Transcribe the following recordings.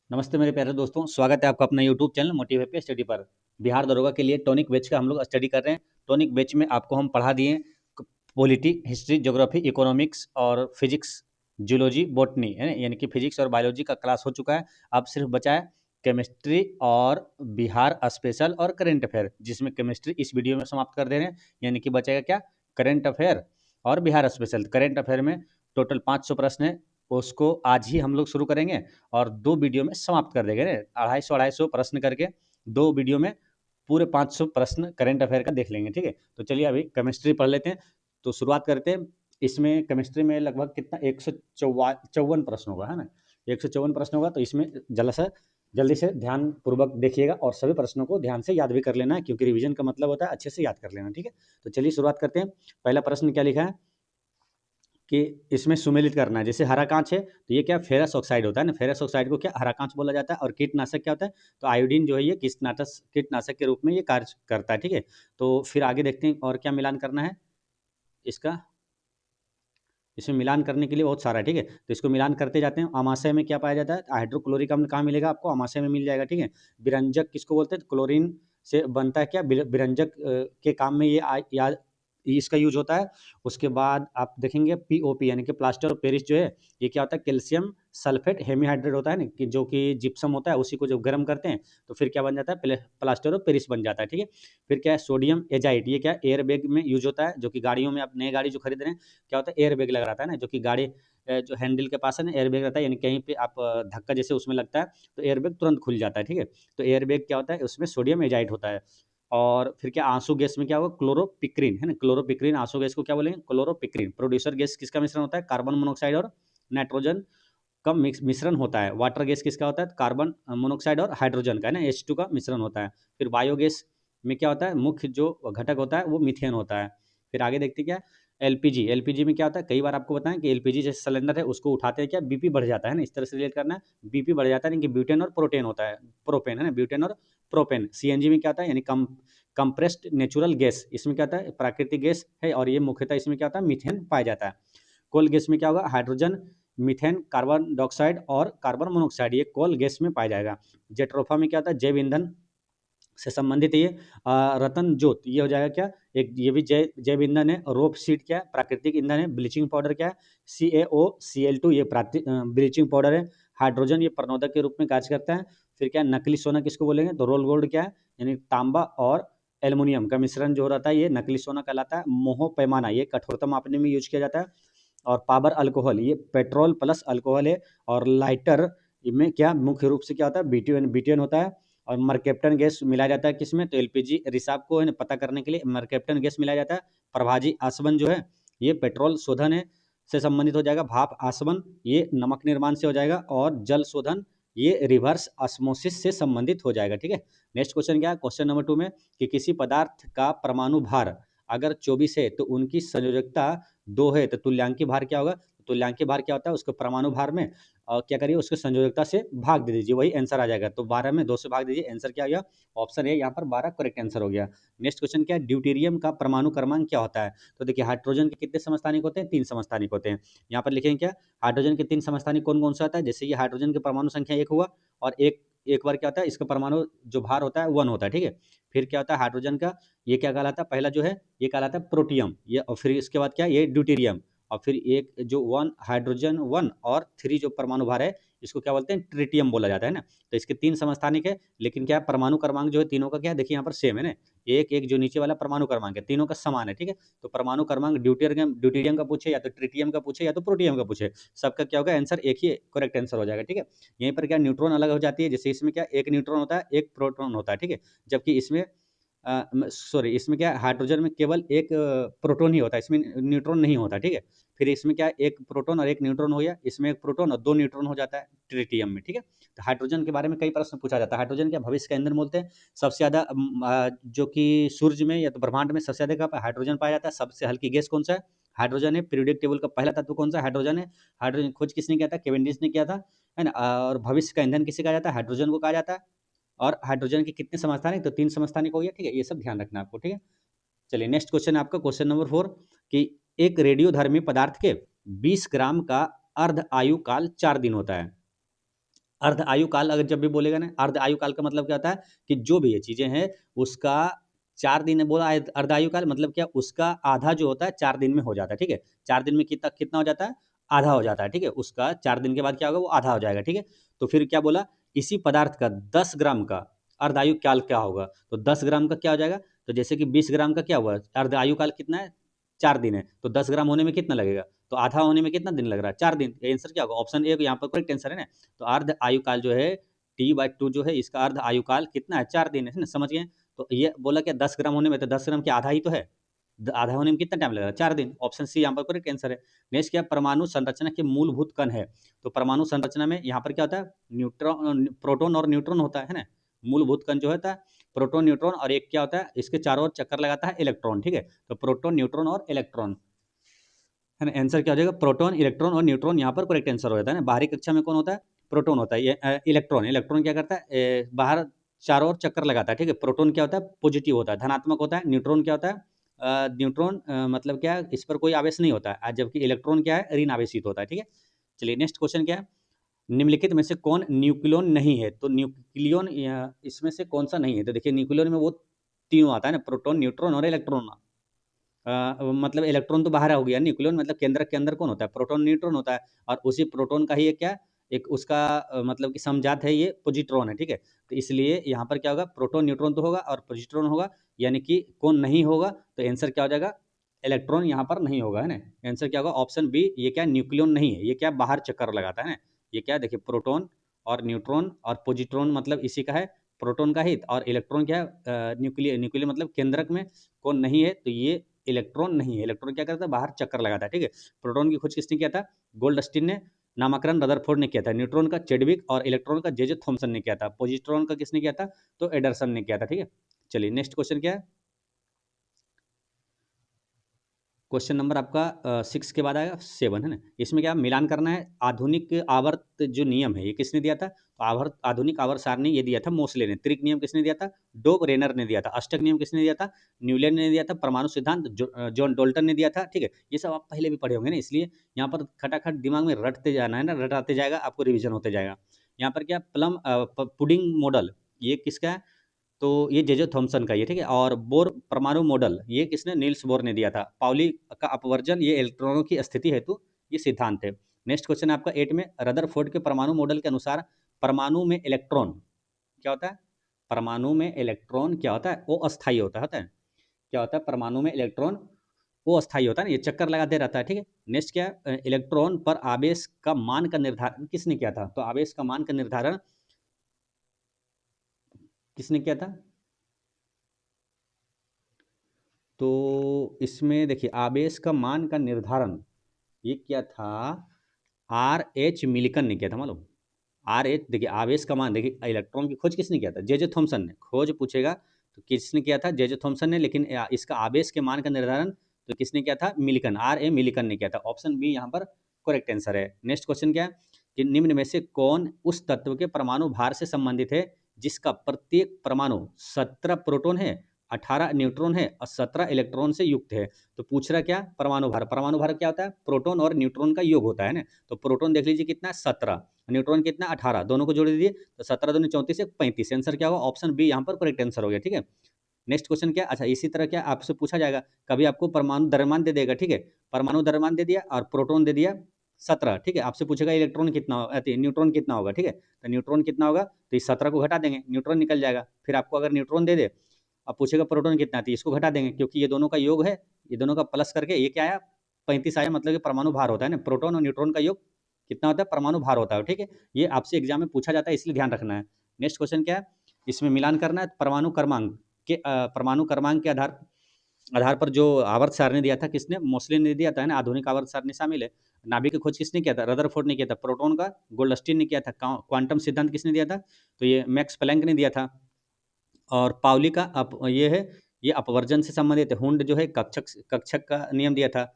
नमस्ते मेरे प्यारे दोस्तों, स्वागत है आपका अपना यूट्यूब चैनल मोटिवेट पे स्टडी पर। बिहार दरोगा के लिए टॉनिक बैच का हम लोग स्टडी कर रहे हैं। टॉनिक बैच में आपको हम पढ़ा दिए पॉलिटी, हिस्ट्री, ज्योग्राफी, इकोनॉमिक्स और फिजिक्स, जियोलॉजी, बॉटनी है ना, यानी कि फिजिक्स और बायोलॉजी का क्लास हो चुका है। अब सिर्फ बचा है केमिस्ट्री और बिहार स्पेशल और करेंट अफेयर, जिसमें केमिस्ट्री इस वीडियो में समाप्त कर दे रहे हैं। यानी कि बचेगा क्या, करेंट अफेयर और बिहार स्पेशल। करेंट अफेयर में टोटल 500 प्रश्न है, उसको आज ही हम लोग शुरू करेंगे और 2 वीडियो में समाप्त कर देंगे। 250 प्रश्न करके 2 वीडियो में पूरे 500 प्रश्न करंट अफेयर का देख लेंगे। ठीक है, तो चलिए अभी केमिस्ट्री पढ़ लेते हैं। तो शुरुआत करते हैं। इसमें केमिस्ट्री में लगभग कितना 154 प्रश्न होगा, है ना। 154 प्रश्न होगा, तो इसमें जल्दी से ध्यान पूर्वक देखिएगा और सभी प्रश्नों को ध्यान से याद भी कर लेना है, क्योंकि रिवीजन का मतलब होता है अच्छे से याद कर लेना। ठीक है, तो चलिए शुरुआत करते हैं। पहला प्रश्न क्या लिखा है कि इसमें सुमेलित करना है। जैसे हरा कांच है तो ये क्या, फेरस ऑक्साइड होता है ना। फेरस ऑक्साइड को क्या, हरा कांच बोला जाता है। और कीटनाशक क्या होता है, तो आयोडीन जो है ये कीटनाशक के रूप में ये कार्य करता है। ठीक है, तो फिर आगे देखते हैं और क्या मिलान करना है इसका। इसमें मिलान करने के लिए बहुत सारा है। ठीक है, तो इसको मिलान करते जाते हैं। अमाशय में क्या पाया जाता है, हाइड्रोक्लोरिक अम्ल कहाँ मिलेगा आपको, अमाशय में मिल जाएगा। ठीक है, विरंजक किसको बोलते हैं, तो क्लोरीन से बनता है क्या, विरंजक के काम में इसका यूज होता है। उसके बाद आप देखेंगे पीओपी यानी कि प्लास्टर ऑफ पेरिस जो है, ये क्या होता है, कैल्शियम सल्फेट हेमीहाइड्रेट होता है ना, कि जो कि जिप्सम होता है, उसी को जब गर्म करते हैं तो फिर क्या बन जाता है, प्लास्टर ऑफ पेरिस बन जाता है। ठीक है, फिर क्या है, सोडियम एजाइट, ये क्या एयर बैग में यूज होता है, जो कि गाड़ियों में आप नई गाड़ी जो खरीद रहे हैं क्या होता है, एयर बैग लगा रहता है ना, जो कि गाड़ी जो हैंडल के पास है ना एयर बैग रहता है, यानी कहीं पे आप धक्का जैसे उसमें लगता है तो एयर बैग तुरंत खुल जाता है। ठीक है, तो एयर बैग क्या होता है, उसमें सोडियम एजाइट होता है। और फिर क्या, आंसू गैस में क्या होगा, क्लोरोपिक्रीन है ना, क्लोरोपिक्रीन आंसू गैस को क्या बोलेंगे, क्लोरोपिक्रीन। प्रोड्यूसर गैस किसका मिश्रण होता है, कार्बन मोनोऑक्साइड और नाइट्रोजन का मिश्रण होता है। वाटर गैस किसका होता है, कार्बन मोनोऑक्साइड और हाइड्रोजन का है ना, H2 का मिश्रण होता है। फिर बायोगैस में क्या होता है, मुख्य जो घटक होता है वो मीथेन होता है। फिर आगे देखते क्या, एलपीजी। एलपीजी में क्या होता है, कई बार आपको बताएं कि एलपीजी जैसे सिलेंडर है उसको उठाते हैं क्या, बीपी बढ़ जाता है ना, इस तरह से रिलेट करना है। बीपी बढ़ जाता है यानी कि ब्यूटेन और प्रोटेन होता है, प्रोपेन है ना, ब्यूटेन और प्रोपेन। सीएनजी में क्या होता है, यानी कंप्रेस्ड नेचुरल गैस, इसमें क्या होता है, प्राकृतिक गैस है और ये मुख्यतः इसमें क्या होता है, मीथेन पाया जाता है। कोल गैस में क्या होगा, हाइड्रोजन, मीथेन, कार्बन डाइऑक्साइड और कार्बन मोनोऑक्साइड, ये कोल गैस में पाया जाएगा। जेट्रोफा में क्या होता है, जैव ईंधन से संबंधित है ये। रतन ज्योत ये हो जाएगा क्या, एक ये भी जैव ईंधन है। रोप सीड क्या है, प्राकृतिक ईंधन है। ब्लीचिंग पाउडर क्या है, CaO Cl2 ये ब्लीचिंग पाउडर है। हाइड्रोजन ये प्रणोदक के रूप में कार्य करता है। फिर क्या, नकली सोना किसको बोलेंगे, तो रोल गोल्ड क्या है, यानी तांबा और एल्युमिनियम का मिश्रण जो रहता है ये नकली सोना कहलाता है। मोहो पैमाना ये कठोरता मापने में यूज किया जाता है। और पावर अल्कोहल ये पेट्रोल प्लस अल्कोहल है। और लाइटर में क्या, मुख्य रूप से क्या होता है, बीट्यूएन बीट्यूएन होता है। और मरकेप्टन गैस मिलाया जाता है किसमें, तो एलपीजी रिसाव को है ना पता करने के लिए मरकेप्टन गैस मिलाया जाता है। प्रभाजी आसवन जो है ये पेट्रोल शोधन है से संबंधित हो जाएगा। भाप आसवन ये नमक निर्माण से हो जाएगा। और जल शोधन ये रिवर्स ऑस्मोसिस से संबंधित हो जाएगा। ठीक है, नेक्स्ट क्वेश्चन क्या है, क्वेश्चन नंबर 2 में कि किसी पदार्थ का परमाणु भार अगर 24 है तो उनकी संयोजकता 2 है, तो तुल्यांकी भार क्या होगा, तुल्यांकी भार क्या होता है, उसको परमाणु भार में क्या करिए, उसको संयोजकता से भाग दे दीजिए, वही आंसर आ जाएगा। तो 12 में 2 से भाग दीजिए, आंसर क्या आ गया, ऑप्शन ए यहाँ पर 12 करेक्ट आंसर हो गया। नेक्स्ट क्वेश्चन क्या है, ड्यूटेरियम का परमाणु क्रमांक क्या होता है, तो देखिए हाइड्रोजन के कितने समस्थानिक होते हैं, 3 समस्थानिक होते हैं। यहाँ पर लिखेंगे क्या, हाइड्रोजन के 3 समस्थानिक कौन कौन सा होता है, जैसे ये हाइड्रोजन की परमाणु संख्या 1 हुआ और एक बार क्या होता है, इसका परमाणु जो भार होता है 1 होता है। ठीक है, फिर क्या होता है हाइड्रोजन का, ये क्या कहलाता है, पहला जो है ये कहलाता है प्रोटियम, ये और फिर इसके बाद क्या, ये ड्यूटेरियम। और फिर एक जो 1 हाइड्रोजन 1 और 3 जो परमाणु भार है इसको क्या बोलते हैं, ट्रिटियम बोला जाता है ना। तो इसके 3 समस्थानिक है, लेकिन क्या परमाणु क्रमांक जो है तीनों का क्या है, देखिए यहाँ पर सेम है ना, एक एक जो नीचे वाला परमाणु क्रमांक है तीनों का समान है। ठीक है, तो परमाणु क्रमांक ड्यूटेरियम का पूछे या तो ट्रिटियम का पूछे या तो प्रोटियम का पूछे, सबका क्या होगा आंसर, एक ही करेक्ट आंसर हो जाएगा। ठीक है, यहीं पर क्या न्यूट्रॉन अलग हो जाती है, जैसे इसमें क्या एक न्यूट्रॉन होता है एक प्रोटॉन होता है। ठीक है, जबकि इसमें सॉरी इसमें क्या है, हाइड्रोजन में केवल एक प्रोटॉन ही होता है, इसमें न्यूट्रॉन नहीं होता। ठीक है, फिर इसमें क्या है, एक प्रोटॉन और एक न्यूट्रॉन हो गया, इसमें एक प्रोटॉन और 2 न्यूट्रॉन हो जाता है ट्रिटियम में। ठीक है, तो हाइड्रोजन के बारे में कई प्रश्न पूछा जाता है। हाइड्रोजन क्या भविष्य का ईंधन बोलते हैं। सबसे ज़्यादा जो कि सूर्य में या तो ब्रह्मांड में सबसे ज़्यादा हाइड्रोजन पाया जाता है। सबसे हल्की गैस कौन सा है, हाइड्रोजन है। पीरियोडिक टेबल का पहला तत्व कौन सा, हाइड्रोजन है। हाइड्रोजन खोज किसने किया था, केवेंडिश ने किया था, है ना। और भविष्य का ईंधन किसे कहा जाता है, हाइड्रोजन को कहा जाता है। और हाइड्रोजन के कितने समस्थानिक, तो 3 समस्थानिक हो गया। ठीक है, ये सब ध्यान रखना आपको। ठीक है, चलिए नेक्स्ट क्वेश्चन है आपका क्वेश्चन नंबर 4 कि एक रेडियोधर्मी पदार्थ के 20 ग्राम का अर्ध आयु काल 4 दिन होता है। अर्ध आयु काल अगर जब भी बोलेगा ना, अर्ध आयु काल का मतलब क्या होता है कि जो भी ये चीज़ें हैं उसका 4 दिन बोला है अर्ध आयु काल, मतलब क्या उसका आधा जो होता है 4 दिन में हो जाता है, ठीक है? 4 दिन में कितना कितना हो जाता है? आधा हो जाता है, ठीक है? उसका 4 दिन के बाद क्या होगा? वो आधा हो जाएगा, ठीक है? तो फिर क्या बोला? इसी पदार्थ का 10 ग्राम का अर्ध आयु काल क्या होगा? तो 10 ग्राम का क्या हो जाएगा? तो जैसे कि 20 ग्राम का क्या हुआ? अर्ध आयु काल कितना है? 4 दिन है, तो 10 ग्राम होने में कितना लगेगा? तो आधा होने में कितना दिन लग रहा है? 4 दिन। ये आंसर क्या होगा? ऑप्शन ए यहाँ पर करेक्ट आंसर है ना। तो अर्ध आयु काल जो है T/2 जो है इसका अर्ध आयु काल कितना है? 4 दिन है ना, समझ गए? तो ये बोला क्या 10 ग्राम होने में, तो 10 ग्राम के आधा ही तो है, आधा होने में कितना टाइम लगेगा? 4 दिन। ऑप्शन सी यहाँ पर करेक्ट आंसर है। नेक्स्ट क्या? परमाणु संरचना के मूलभूत कण है। तो परमाणु संरचना में यहाँ पर क्या होता है? न्यूट्रॉन, प्रोटॉन और न्यूट्रॉन होता है ना। मूलभूत कण जो होता है प्रोटॉन न्यूट्रॉन, और एक क्या होता है इसके चारों ओर चक्कर लगाता है? इलेक्ट्रॉन, ठीक है? तो प्रोटॉन न्यूट्रॉन और इलेक्ट्रॉन है ना। आंसर क्या हो जाएगा? प्रोटॉन, इलेक्ट्रॉन और न्यूट्रॉन यहाँ पर करेक्ट आंसर हो जाता है ना। बाहरी कक्षा में कौन होता है? प्रोटॉन होता है। ये इलेक्ट्रॉन, इलेक्ट्रॉन क्या करता है? बाहर चारों ओर चक्कर लगाता है, ठीक है? प्रोटॉन क्या होता है? पॉजिटिव होता है, धनात्मक होता है। न्यूट्रॉन क्या होता है? न्यूट्रॉन मतलब क्या है? इस पर कोई आवेश नहीं होता है, जबकि इलेक्ट्रॉन क्या है? ऋण आवेशित होता है, ठीक है? चलिए नेक्स्ट क्वेश्चन क्या है? निम्नलिखित में से कौन न्यूक्लियन नहीं है? तो न्यूक्लियन इसमें से कौन सा नहीं है? तो देखिए न्यूक्लियन में वो तीनों आता है ना, प्रोटॉन, न्यूट्रॉन और इलेक्ट्रॉन। मतलब इलेक्ट्रॉन तो बाहर हो गया, न्यूक्लियन मतलब केंद्र के अंदर कौन होता है? प्रोटॉन, न्यूट्रॉन होता है। और उसी प्रोटॉन का ही एक क्या, एक उसका मतलब कि समजात है ये पॉजिट्रॉन है, ठीक है? तो इसलिए यहाँ पर क्या होगा? प्रोटॉन, न्यूट्रॉन तो होगा और पॉजिट्रॉन होगा, यानी कि कौन नहीं होगा? तो आंसर क्या हो जाएगा? इलेक्ट्रॉन यहाँ पर नहीं होगा, है ना। आंसर क्या होगा? ऑप्शन बी, ये क्या न्यूक्लियन नहीं है, ये क्या बाहर चक्कर लगाता है ना। ये क्या देखिए, प्रोटॉन और न्यूट्रॉन और पॉजिट्रॉन मतलब इसी का है, प्रोटॉन का ही। और इलेक्ट्रॉन क्या है? न्यूक्लियर, न्यूक्लियर मतलब केंद्रक में कौन नहीं है? तो ये इलेक्ट्रॉन नहीं है। इलेक्ट्रॉन क्या करता है? बाहर चक्कर लगाता है, ठीक है? प्रोटॉन की खोज किसने किया था? गोल्डस्टीन ने। नामकरण रदरफोर्ड ने किया था। न्यूट्रॉन का चेडविक और इलेक्ट्रॉन का जे थॉमसन ने किया था। पॉजिट्रॉन का किसने किया था? तो एडरसन ने किया था, ठीक है? चलिए नेक्स्ट क्वेश्चन क्या है? क्वेश्चन नंबर आपका 6 के बाद आएगा 7, है ना। इसमें क्या मिलान करना है? आधुनिक आवर्त जो नियम है ये किसने दिया था? तो आवर्त, आधुनिक आवर्त सारणी ये दिया था मोसले ने। त्रिक नियम किसने दिया था? डोब रेनर ने दिया था। अष्टक नियम किसने दिया था? न्यूलैंड ने दिया था। परमाणु सिद्धांत जॉन डोल्टन ने दिया था, ठीक है? ये सब आप पहले भी पढ़े होंगे ना, इसलिए यहाँ पर खटाखट दिमाग में रटते जाना है ना, रटाते जाएगा, आपको रिविजन होते जाएगा। यहाँ पर क्या प्लम पुडिंग मॉडल ये किसका है? तो ये जे थॉमसन का ये, ठीक है? और बोर परमाणु मॉडल ये किसने? नील्स बोर ने दिया था। पाउली का अपवर्जन ये इलेक्ट्रॉनों की स्थिति हेतु ये सिद्धांत है। नेक्स्ट क्वेश्चन है आपका 8 में, रदरफोर्ड के परमाणु मॉडल के अनुसार परमाणु में इलेक्ट्रॉन क्या होता है? परमाणु में इलेक्ट्रॉन क्या होता है? वो अस्थायी होता है। क्या होता है? परमाणु में इलेक्ट्रॉन वो अस्थायी होता है ना, ये चक्कर लगाते रहता है, ठीक है? नेक्स्ट क्या है? इलेक्ट्रॉन पर आवेश का मान का निर्धारण किसने किया था? तो आवेश का मान का निर्धारण किसने किया था? तो इसमें देखिए आवेश का मान का निर्धारण ये क्या था? आर एच मिलिकन ने किया था, मालूम? आर एच, देखिए आवेश का मान, देखिए इलेक्ट्रॉन की खोज किसने किया था? जे थॉमसन ने। खोज पूछेगा तो किसने किया था? जे थॉमसन ने। लेकिन इसका आवेश के मान का निर्धारण तो किसने किया था? मिलिकन, आर ए मिलिकन ने किया था। ऑप्शन बी यहाँ पर करेक्ट आंसर है। नेक्स्ट क्वेश्चन क्या है कि निम्न में से कौन उस तत्व के परमाणु भार से संबंधित है जिसका प्रत्येक परमाणु 17 प्रोटॉन है, 18 न्यूट्रॉन है और 17 इलेक्ट्रॉन से युक्त है? तो पूछ रहा क्या? परमाणु भार। परमाणु भार क्या होता है? प्रोटॉन और न्यूट्रॉन का योग होता है ना। तो प्रोटॉन देख लीजिए कितना है? 17, न्यूट्रॉन कितना? 18, दोनों को जोड़ दीजिए तो 17 दूनी 34 35। आंसर क्या होगा? ऑप्शन बी यहाँ पर करेक्ट आंसर हो गया, ठीक है? नेक्स्ट क्वेश्चन क्या? अच्छा इसी तरह क्या आपसे पूछा जाएगा, कभी आपको परमाणु द्रव्यमान दे देगा, ठीक है? परमाणु द्रव्यमान दे दिया और प्रोटॉन दे दिया 17, ठीक है? आपसे पूछेगा इलेक्ट्रॉन कितना, न्यूट्रॉन कितना होगा, ठीक है? तो न्यूट्रॉन कितना होगा? तो इस 17 को घटा देंगे, न्यूट्रॉन निकल जाएगा। फिर आपको अगर न्यूट्रॉन दे दे, अब पूछेगा प्रोटॉन कितना, तो इसको घटा देंगे क्योंकि ये दोनों का योग है, ये दोनों का प्लस करके ये क्या आया? 35 आया, मतलब कि परमाणु भार होता है ना। प्रोटॉन और न्यूट्रॉन का योग कितना होता है? परमाणु भार होता है, ठीक है? ये आपसे एग्जाम में पूछा जाता है, इसलिए ध्यान रखना है। नेक्स्ट क्वेश्चन क्या है? इसमें मिलान करना है परमाणु क्रमांक के परमाणु क्रमांक के आधार आधार पर जो आवर्त सारणी दिया था किसने? मोस्लिन ने दिया था, है ना। आधुनिक आवर्त सारणी शामिल है। नाभिक की खोज किसने किया था? रदरफोर्ड ने किया था। प्रोटॉन का गोल्डस्टीन ने किया था। क्वांटम सिद्धांत किसने दिया था? तो ये मैक्स प्लैंक ने दिया था। और पाउली का ये है, ये अपवर्जन से संबंधित है। हुंड जो है कक्षक कक्षक का नियम दिया था।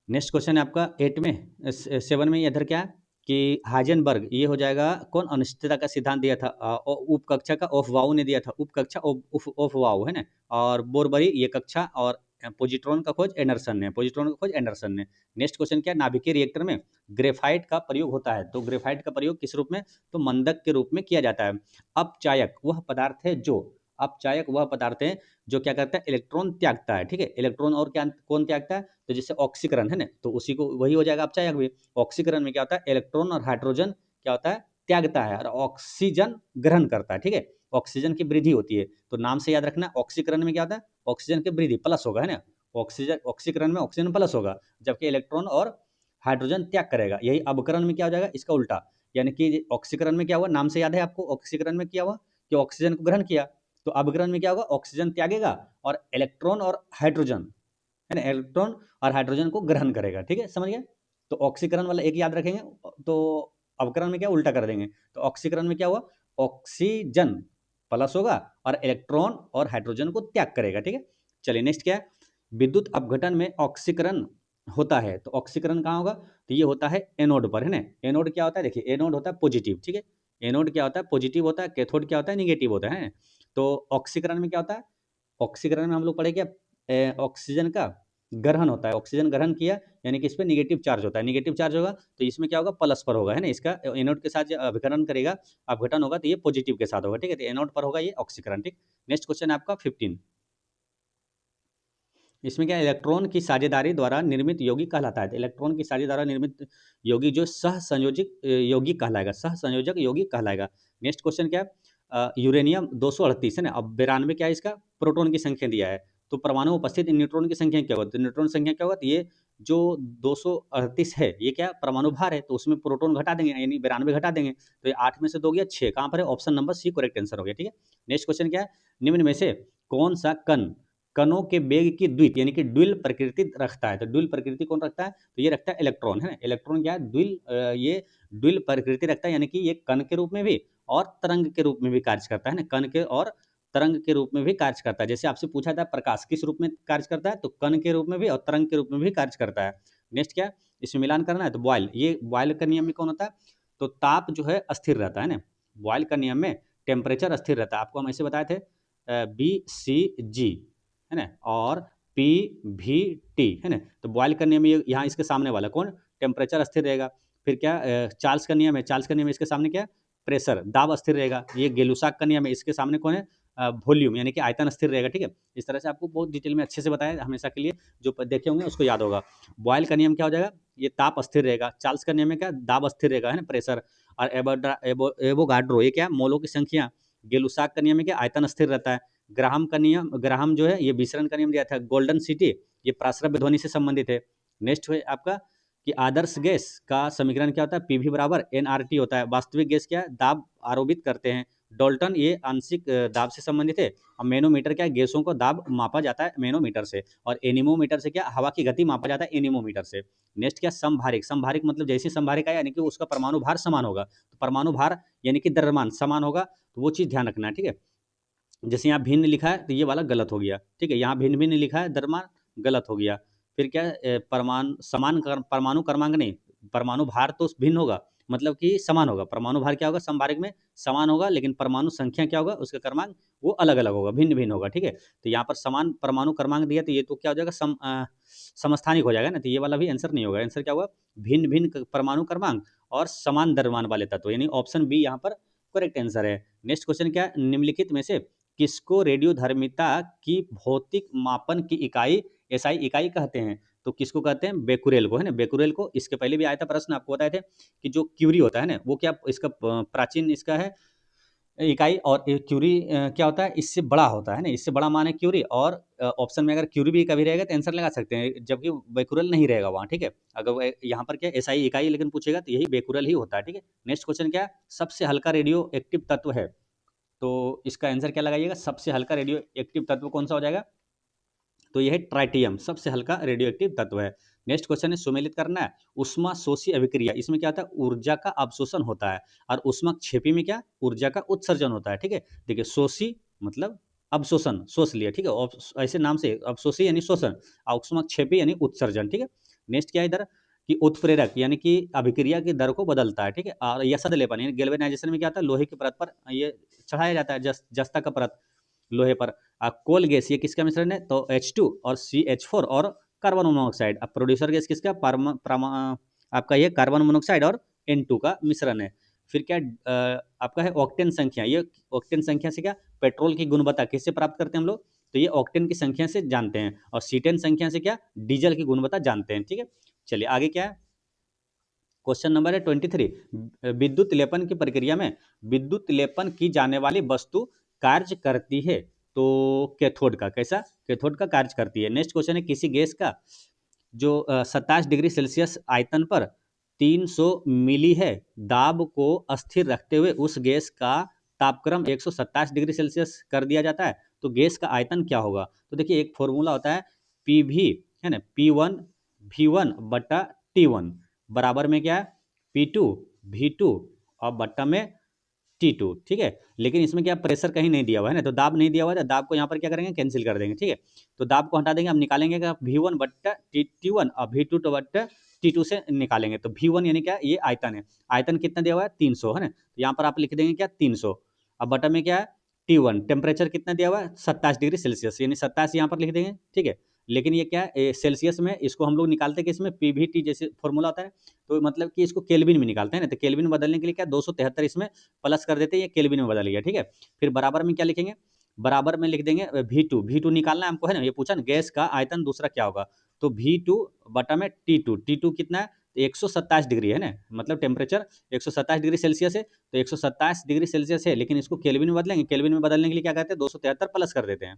नेक्स्ट क्वेश्चन है आपका 8 में 7 में इधर क्या है कि हाइजेनबर्ग ये हो जाएगा कौन? अनिश्चितता का सिद्धांत दिया था। उपकक्षा का ऑफ वाउ ने दिया था। उपकक्षा ऑफ वाउ, है ना। और बोरबरी ये कक्षा और पोजिट्रॉन का खोज एंडरसन ने, पोजिट्रॉन का खोज एंडरसन ने। नेक्स्ट क्वेश्चन क्या है, नाभिकीय रिएक्टर में ग्रेफाइट का प्रयोग होता है, तो ग्रेफाइट का प्रयोग किस रूप में, तो मंदक के रूप में किया जाता है। अपचायक वह पदार्थ है जो, अपचायक वह पदार्थ है जो क्या करता है, इलेक्ट्रॉन त्यागता है, ठीक है। इलेक्ट्रॉन और क्या कौन त्यागता है, तो जैसे ऑक्सीकरण है ना, तो उसी को वही हो जाएगा अपचायक भी। ऑक्सीकरण में क्या होता है, इलेक्ट्रॉन और हाइड्रोजन क्या होता है, त्यागता है, और ऑक्सीजन ग्रहण करता है, ठीक है। ऑक्सीजन की वृद्धि होती है, तो नाम से याद रखना, ऑक्सीकरण में क्या होता है, ऑक्सीजन की वृद्धि प्लस होगा, है ना। ऑक्सीजन, ऑक्सीकरण में ऑक्सीजन प्लस होगा, जबकि इलेक्ट्रॉन और हाइड्रोजन त्याग करेगा। यही अवकरण में क्या हो जाएगा, इसका उल्टा, यानी कि ऑक्सीकरण में क्या हुआ, नाम से याद है आपको, ऑक्सीकरण में क्या हुआ कि ऑक्सीजन को ग्रहण किया, तो अवकरण में क्या होगा, ऑक्सीजन त्यागेगा और इलेक्ट्रॉन और हाइड्रोजन, है ना, इलेक्ट्रॉन और हाइड्रोजन को ग्रहण करेगा, ठीक है, समझ गए। तो ऑक्सीकरण वाला एक याद रखेंगे, तो अवकरण में क्या उल्टा कर देंगे, तो ऑक्सीकरण में क्या हुआ, ऑक्सीजन प्लस होगा और इलेक्ट्रॉन और हाइड्रोजन को त्याग करेगा, ठीक है। चलिए नेक्स्ट क्या है, विद्युत अपघटन में ऑक्सीकरण होता है, तो ऑक्सीकरण कहाँ होगा, तो ये होता है एनोड पर, है ना। एनोड क्या होता है, देखिए एनोड होता है पॉजिटिव, ठीक है। एनोड क्या होता है, पॉजिटिव होता है, कैथोड क्या होता है, निगेटिव होता है। तो ऑक्सीकरण में क्या होता है, ऑक्सीकरण में हम लोग पढ़े क्या, ऑक्सीजन का ग्रहण होता है, ऑक्सीजन ग्रहण किया यानी कि इस पर निगेटिव चार्ज होता है, निगेटिव चार्ज होगा तो इसमें क्या होगा, प्लस पर होगा, है ना। इसका एनोड के साथ जो अभिकरण करेगा, अपघटन होगा, तो ये पॉजिटिव के साथ होगा, ठीक है। तो एनोड पर होगा ये ऑक्सीकरण, ठीक। नेक्स्ट क्वेश्चन है आपका 15, इसमें क्या, इलेक्ट्रॉन की साझेदारी द्वारा निर्मित यौगिक कहलाता है, तो इलेक्ट्रॉन की साझेदारी द्वारा निर्मित यौगिक जो सह संयोजक यौगिक कहलाएगा, सह संयोजक यौगिक कहलाएगा। नेक्स्ट क्वेश्चन क्या है, यूरेनियम 238 है ना, अब 92 क्या है, इसका प्रोटॉन की संख्या दिया है, तो परमाणु में उपस्थित न्यूट्रॉन की संख्या क्या होगा, तो न्यूट्रॉन संख्या क्या होगा, तो ये जो 238 है ये क्या परमाणु भार है, तो उसमें प्रोटॉन घटा देंगे, यानी 92 घटा देंगे, तो ये 8 में से 2 गया 6, कहाँ पर है, option number C correct answer हो गया, ठीक है। नेक्स्ट क्वेश्चन क्या है, निम्न में से कौन सा कण कणों के वेग की द्वित यानी कि ड्विल प्रकृति रखता है, तो ड्विल प्रकृति कौन रखता है, तो ये रखता है इलेक्ट्रॉन, है ना। इलेक्ट्रॉन क्या है, ये ड्विल प्रकृति रखता है, यानी कि ये कण के रूप में भी और तरंग के रूप में भी कार्य करता है ना, कण के और तरंग के रूप में भी कार्य करता है। जैसे आपसे पूछा था प्रकाश किस रूप में कार्य करता है, तो कण के रूप में भी और तरंग के रूप में भी कार्य करता है। नेक्स्ट क्या, इसमें मिलान करना है, तो बॉयल, ये बॉयल का नियम में कौन होता है, तो ताप जो है अस्थिर रहता है ना, बॉयल का नियम में टेम्परेचर अस्थिर रहता है, आपको हम ऐसे बताए थे, BCG, है ना, और PVT, है ना। तो बॉयल का नियम ये यहाँ इसके सामने वाला कौन, टेम्परेचर अस्थिर रहेगा। फिर क्या, चार्ल्स का नियम है, चार्ल्स का नियम इसके सामने क्या है, प्रेशर दाब अस्थिर रहेगा। ये गेलुसाक का नियम है, इसके सामने कौन है, वॉल्यूम यानी कि आयतन अस्थिर रहेगा, ठीक है। इस तरह से आपको बहुत डिटेल में अच्छे से बताया हमेशा के लिए, जो देखे होंगे उसको याद होगा। बॉयल का नियम क्या हो जाएगा, ये ताप अस्थिर रहेगा। चार्ल्स का नियम में क्या, दाब अस्थिर रहेगा, है ना, प्रेशर। और एवोगाड्रो ये क्या, मोलों की संख्या। गेलुसाक का नियम है क्या, आयतन अस्थिर रहता है। ग्राहम का नियम, ग्राहम जो है ये विसरण का नियम दिया था। गोल्डन सिटी ये प्राश्रव्य ध्वनि से संबंधित है। नेक्स्ट है आपका कि आदर्श गैस का समीकरण क्या होता है, पीवी बराबर एनआरटी होता है। वास्तविक गैस क्या है, दाब आरोपित करते हैं। डॉल्टन ये आंशिक दाब से संबंधित है। और मैनोमीटर क्या है, गैसों को दाब मापा जाता है मैनोमीटर से। और एनीमोमीटर से क्या, हवा की गति मापा जाता है एनीमोमीटर से। नेक्स्ट क्या, संभारिक, संभारिक मतलब जैसे संभारिक आया यानी कि उसका परमाणु भार समान होगा, तो परमाणु भार यानी कि द्रव्यमान समान होगा, तो वो चीज़ ध्यान रखना है, ठीक है। जैसे यहाँ भिन्न लिखा है तो ये वाला गलत हो गया, ठीक है। यहाँ भिन्न भिन्न लिखा है, द्रव्यमान गलत हो गया। फिर क्या, परमाणु समान परमाणु क्रमांक नहीं, परमाणु भार तो भिन्न होगा, मतलब कि समान होगा। परमाणु भार क्या होगा, समभारिक में समान होगा, लेकिन परमाणु संख्या क्या होगा, उसका क्रमांक वो अलग अलग होगा, भिन्न भिन्न होगा, ठीक है। तो यहाँ पर समान परमाणु क्रमांक दिया, तो ये तो क्या हो जाएगा, समस्थानिक हो जाएगा ना, तो ये वाला भी आंसर नहीं होगा। आंसर क्या होगा, भिन्न भिन्न परमाणु क्रमांक और समान द्रव्यमान वाले तत्व, यानी ऑप्शन बी यहाँ पर करेक्ट आंसर है। नेक्स्ट क्वेश्चन क्या है, निम्नलिखित में से किसको रेडियोधर्मिता की भौतिक मापन की इकाई एसआई इकाई कहते हैं, तो किसको कहते हैं, बेकुरेल को, है ना, बेकुरेल को। इसके पहले भी आया था प्रश्न, आपको बताए थे कि जो क्यूरी होता है ना, वो क्या इसका प्राचीन इसका है इकाई, और क्यूरी क्या होता है, इससे बड़ा होता है ना, इससे बड़ा मान है क्यूरी। और ऑप्शन में अगर क्यूरी भी कभी रहेगा तो आंसर लगा सकते हैं, जबकि बेकुरल नहीं रहेगा वहाँ, ठीक है। अगर यहाँ पर क्या एसआई इकाई लेकिन पूछेगा तो यही बेकुरल ही होता है, ठीक है। नेक्स्ट क्वेश्चन क्या है, सबसे हल्का रेडियो एक्टिव तत्व है, तो इसका आंसर क्या लगाइएगा, सबसे हल्का रेडियो एक्टिव तत्व कौन सा हो जाएगा, तो यह है ट्राइटियम, सबसे हल्का रेडियो एक्टिव तत्व है। नेक्स्ट क्वेश्चन है, सुमेलित करना है, उष्मा शोषी अभिक्रिया, इसमें क्या होता है, ऊर्जा का अवशोषण होता है। और उष्माक्षेपी में क्या, ऊर्जा का उत्सर्जन होता है, ठीक है। देखिए शोषी मतलब अवशोषण, शोष लिया, ठीक है, ऐसे नाम से अवशोषी यानी शोषण, और उष्माक्षेपी यानी उत्सर्जन, ठीक है। नेक्स्ट क्या है इधर कि उत्प्रेरक यानी कि अभिक्रिया की दर को बदलता है, ठीक है। और यसद लेपन यानी गैल्वेनाइजेशन में क्या होता है, लोहे की परत पर ये चढ़ाया जाता है, जस्ता का परत। लोहे पर। कोल गैस ये किसका मिश्रण है, तो H2 और CH4 और कार्बन मोनोऑक्साइड। अब प्रोड्यूसर गैस किसका, आपका ये कार्बन मोनोऑक्साइड और N2 का मिश्रण है। फिर क्या आपका है ऑक्टेन संख्या। ये ऑक्टेन संख्या से क्या, पेट्रोल की गुणवत्ता किससे प्राप्त करते हैं हम लोग, तो ये ऑक्टेन की संख्या से जानते हैं। और सीटेन संख्या से क्या, डीजल की गुणवत्ता जानते हैं। ठीक है, चलिए आगे क्या है, क्वेश्चन नंबर है 23। विद्युत लेपन की प्रक्रिया में विद्युत लेपन की जाने वाली वस्तु कार्य करती है, तो कैथोड का, कैसा, कैथोड का कार्य करती है। नेक्स्ट क्वेश्चन है, किसी गैस का जो 27 डिग्री सेल्सियस आयतन पर 300 मिली है दाब को अस्थिर रखते हुए उस गैस का तापक्रम 127 डिग्री सेल्सियस कर दिया जाता है, तो गैस का आयतन क्या होगा। तो देखिए एक फॉर्मूला होता है PV, है ना, P1V1/T1 बराबर में क्या है, P2V2 और बट्टा में T2। ठीक है, लेकिन इसमें क्या प्रेशर कहीं नहीं दिया हुआ है ना, तो दाब नहीं दिया हुआ है, तो दाब को यहाँ पर क्या करेंगे, कैंसिल कर देंगे। ठीक है, तो दाब को हटा देंगे, अब निकालेंगे क्या, V1/T1 और V2/T2 से निकालेंगे। तो V1 यानी क्या, ये आयतन है, आयतन कितना दिया हुआ है 300, है ना, तो यहाँ पर आप लिख देंगे क्या 300। अब बटा में क्या है T1, टेम्परेचर कितना दिया हुआ है 27 डिग्री सेल्सियस, यानी 27 यहाँ पर लिख देंगे। ठीक है, लेकिन ये क्या है सेल्सियस में, इसको हम लोग निकालते हैं कि इसमें PVT जैसे फॉर्मूला होता है, तो मतलब कि इसको केल्विन में निकालते हैं ना, तो केल्विन में बदलने के लिए क्या 273 इसमें प्लस कर देते हैं, ये केल्विन में बदल गया। ठीक है, फिर बराबर में क्या लिखेंगे, बराबर में लिख देंगे V2 निकालना है हमको, है ना, ये पूछा ना गैस का आयतन दूसरा क्या होगा, तो V2 बटा में T2 कितना है, 127 डिग्री है ना, मतलब टेम्परेचर 127 डिग्री सेल्सियस है, तो 127 डिग्री सेल्सियस है, लेकिन इसको केल्विन में बदलेंगे, केल्विन में बदलने के लिए क्या कहते हैं 273 प्लस कर देते हैं।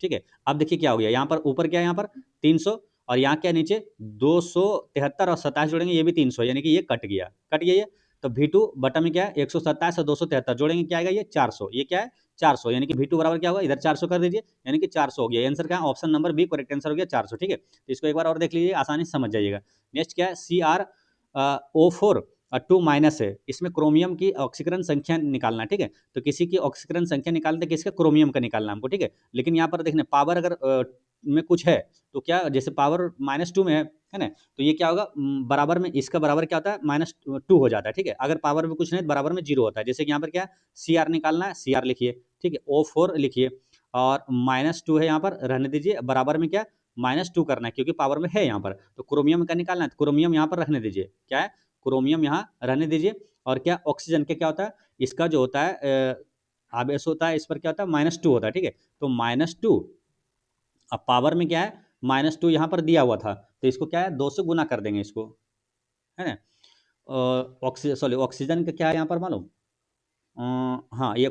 ठीक है, अब देखिए क्या हो गया, यहाँ पर ऊपर क्या है, यहाँ पर 300 और यहाँ क्या नीचे 273 और 27 जोड़ेंगे, ये भी 300, यानी कि ये कट गया, ये। तो V2 बटा में क्या है 127 और 273 जोड़ेंगे, क्या आएगा ये 400, ये क्या है 400, यानी कि V2 बराबर क्या होगा, इधर 400 कर दीजिए, यानी कि 400 हो गया। आंसर क्या है, option number B correct answer हो गया 400। ठीक है, तो इसको एक बार और देख लीजिए, आसानी से समझ जाइएगा। नेक्स्ट क्या है, CrO4 2 माइनस है, इसमें क्रोमियम की ऑक्सीकरण संख्या निकालना। ठीक है, तो किसी की ऑक्सीकरण संख्या निकालते किसका, क्रोमियम का निकालना हमको। ठीक है, लेकिन यहाँ पर देखने पावर अगर में कुछ है, तो क्या जैसे पावर -2 में है ना, तो ये क्या होगा बराबर में, इसका बराबर क्या होता है -2 हो जाता है। ठीक है, अगर पावर में कुछ नहीं तो बराबर में 0 होता है। जैसे कि यहाँ पर क्या CR निकालना है, CR लिखिए। ठीक है, O4 लिखिए और -2 है यहाँ पर, रहने दीजिए, बराबर में क्या -2 करना है, क्योंकि पावर में है यहाँ पर, तो क्रोमियम का निकालना है, तो क्रोमियम यहाँ पर रखने दीजिए, क्या है क्रोमियम यहाँ रहने दीजिए। और क्या ऑक्सीजन के क्या होता है, इसका जो होता है आवेश होता है, इस पर क्या होता है -2 होता है। ठीक है, तो -2, अब पावर में क्या है -2 यहाँ पर दिया हुआ था, तो इसको क्या है 2 से गुना कर देंगे इसको, है ना। ऑक्सीजन का क्या है यहाँ पर मालूम, हाँ ये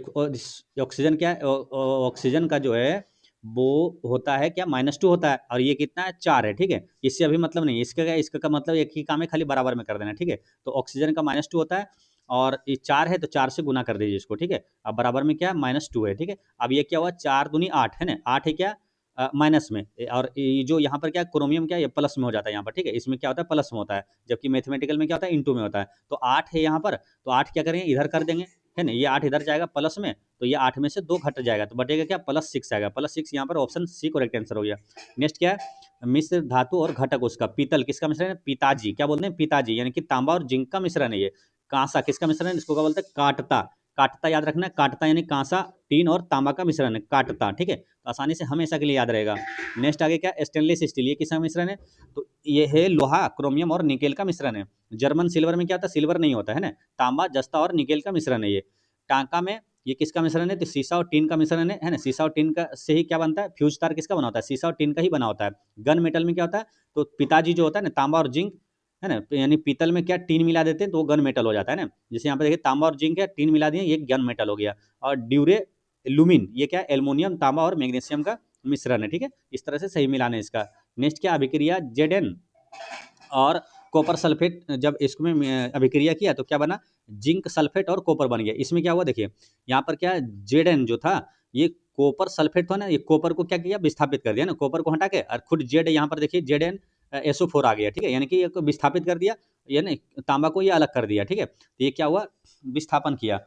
ऑक्सीजन क्या है, ऑक्सीजन का जो है वो होता है क्या -2 होता है, और ये कितना है 4 है। ठीक है, इससे अभी मतलब नहीं, इसका क्या, इसका का मतलब एक ही काम है, खाली बराबर में कर देना। ठीक है, तो ऑक्सीजन का -2 होता है और ये 4 है, तो 4 से गुना कर दीजिए इसको। ठीक है, अब बराबर में क्या -2 है। ठीक है, अब ये क्या हुआ 4 दूनी 8 है ना, 8 है क्या माइनस में, और ये जो यहाँ पर क्या क्रोमियम क्या ये प्लस में हो जाता है यहाँ पर। ठीक है, इसमें क्या होता है प्लस में होता है, जबकि मैथमेटिकल में क्या होता है इंटू में होता है। तो 8 है यहाँ पर, तो 8 क्या करेंगे इधर कर देंगे, है ना, ये 8 इधर जाएगा प्लस में, तो ये 8 में से 2 घट जाएगा, तो बटेगा क्या +6 आएगा, +6 यहाँ पर ऑप्शन सी करेक्ट आंसर हो गया। नेक्स्ट क्या है, मिश्र धातु और घटक उसका, पीतल किसका मिश्रण है, पिताजी, क्या बोलते हैं पिताजी, यानी कि तांबा और जिंक का मिश्रण है ये। कांसा किसका मिश्रण है, इसको क्या बोलते हैं काटता, काटता याद रखना है, काटता यानी कांसा, टीन और तांबा का मिश्रण है काटता। ठीक है, तो आसानी से हमेशा के लिए याद रहेगा। नेक्स्ट आगे क्या स्टेनलेस स्टील, ये किसका मिश्रण है, तो ये है लोहा, क्रोमियम और निकेल का मिश्रण है। जर्मन सिल्वर में क्या होता है, सिल्वर नहीं होता है ना, तांबा, जस्ता और निकेल का मिश्रण है ये। टांका में ये किसका मिश्रण है, तो सीसा और टीन का मिश्रण है ना, सीसा और टीन का से ही क्या बनता है, फ्यूज तार किसका बना होता है, सीसा और टीन का ही बना होता है। गन मेटल में क्या होता है, तो पिताजी जो होता है ना तांबा और जिंक, है ना, यानी पीतल में क्या टीन मिला देते हैं तो वो गन मेटल हो जाता है ना, जैसे यहाँ पे देखिए तांबा और जिंक है, टीन मिला दिए ये गन मेटल हो गया। और ड्यूरे लुमिन ये क्या एल्युमिनियम, तांबा और मैग्नीशियम का मिश्रण है। ठीक है, इस तरह से सही मिलान है इसका। नेक्स्ट क्या अभिक्रिया जेडन और कॉपर सल्फेट, जब इसमें अभिक्रिया किया तो क्या बना, जिंक सल्फेट और कॉपर बन गया। इसमें क्या हुआ देखिए, यहाँ पर क्या जेडन जो था ये कॉपर सल्फेट था ना, ये कॉपर को क्या किया विस्थापित कर दिया ना, कॉपर को हटा के, और खुद जेड यहाँ पर देखिए जेडन SO4 आ गया। ठीक है, यानी कि ये को विस्थापित कर दिया, यानी तांबा को ये अलग कर दिया। ठीक है, तो ये क्या हुआ विस्थापन किया।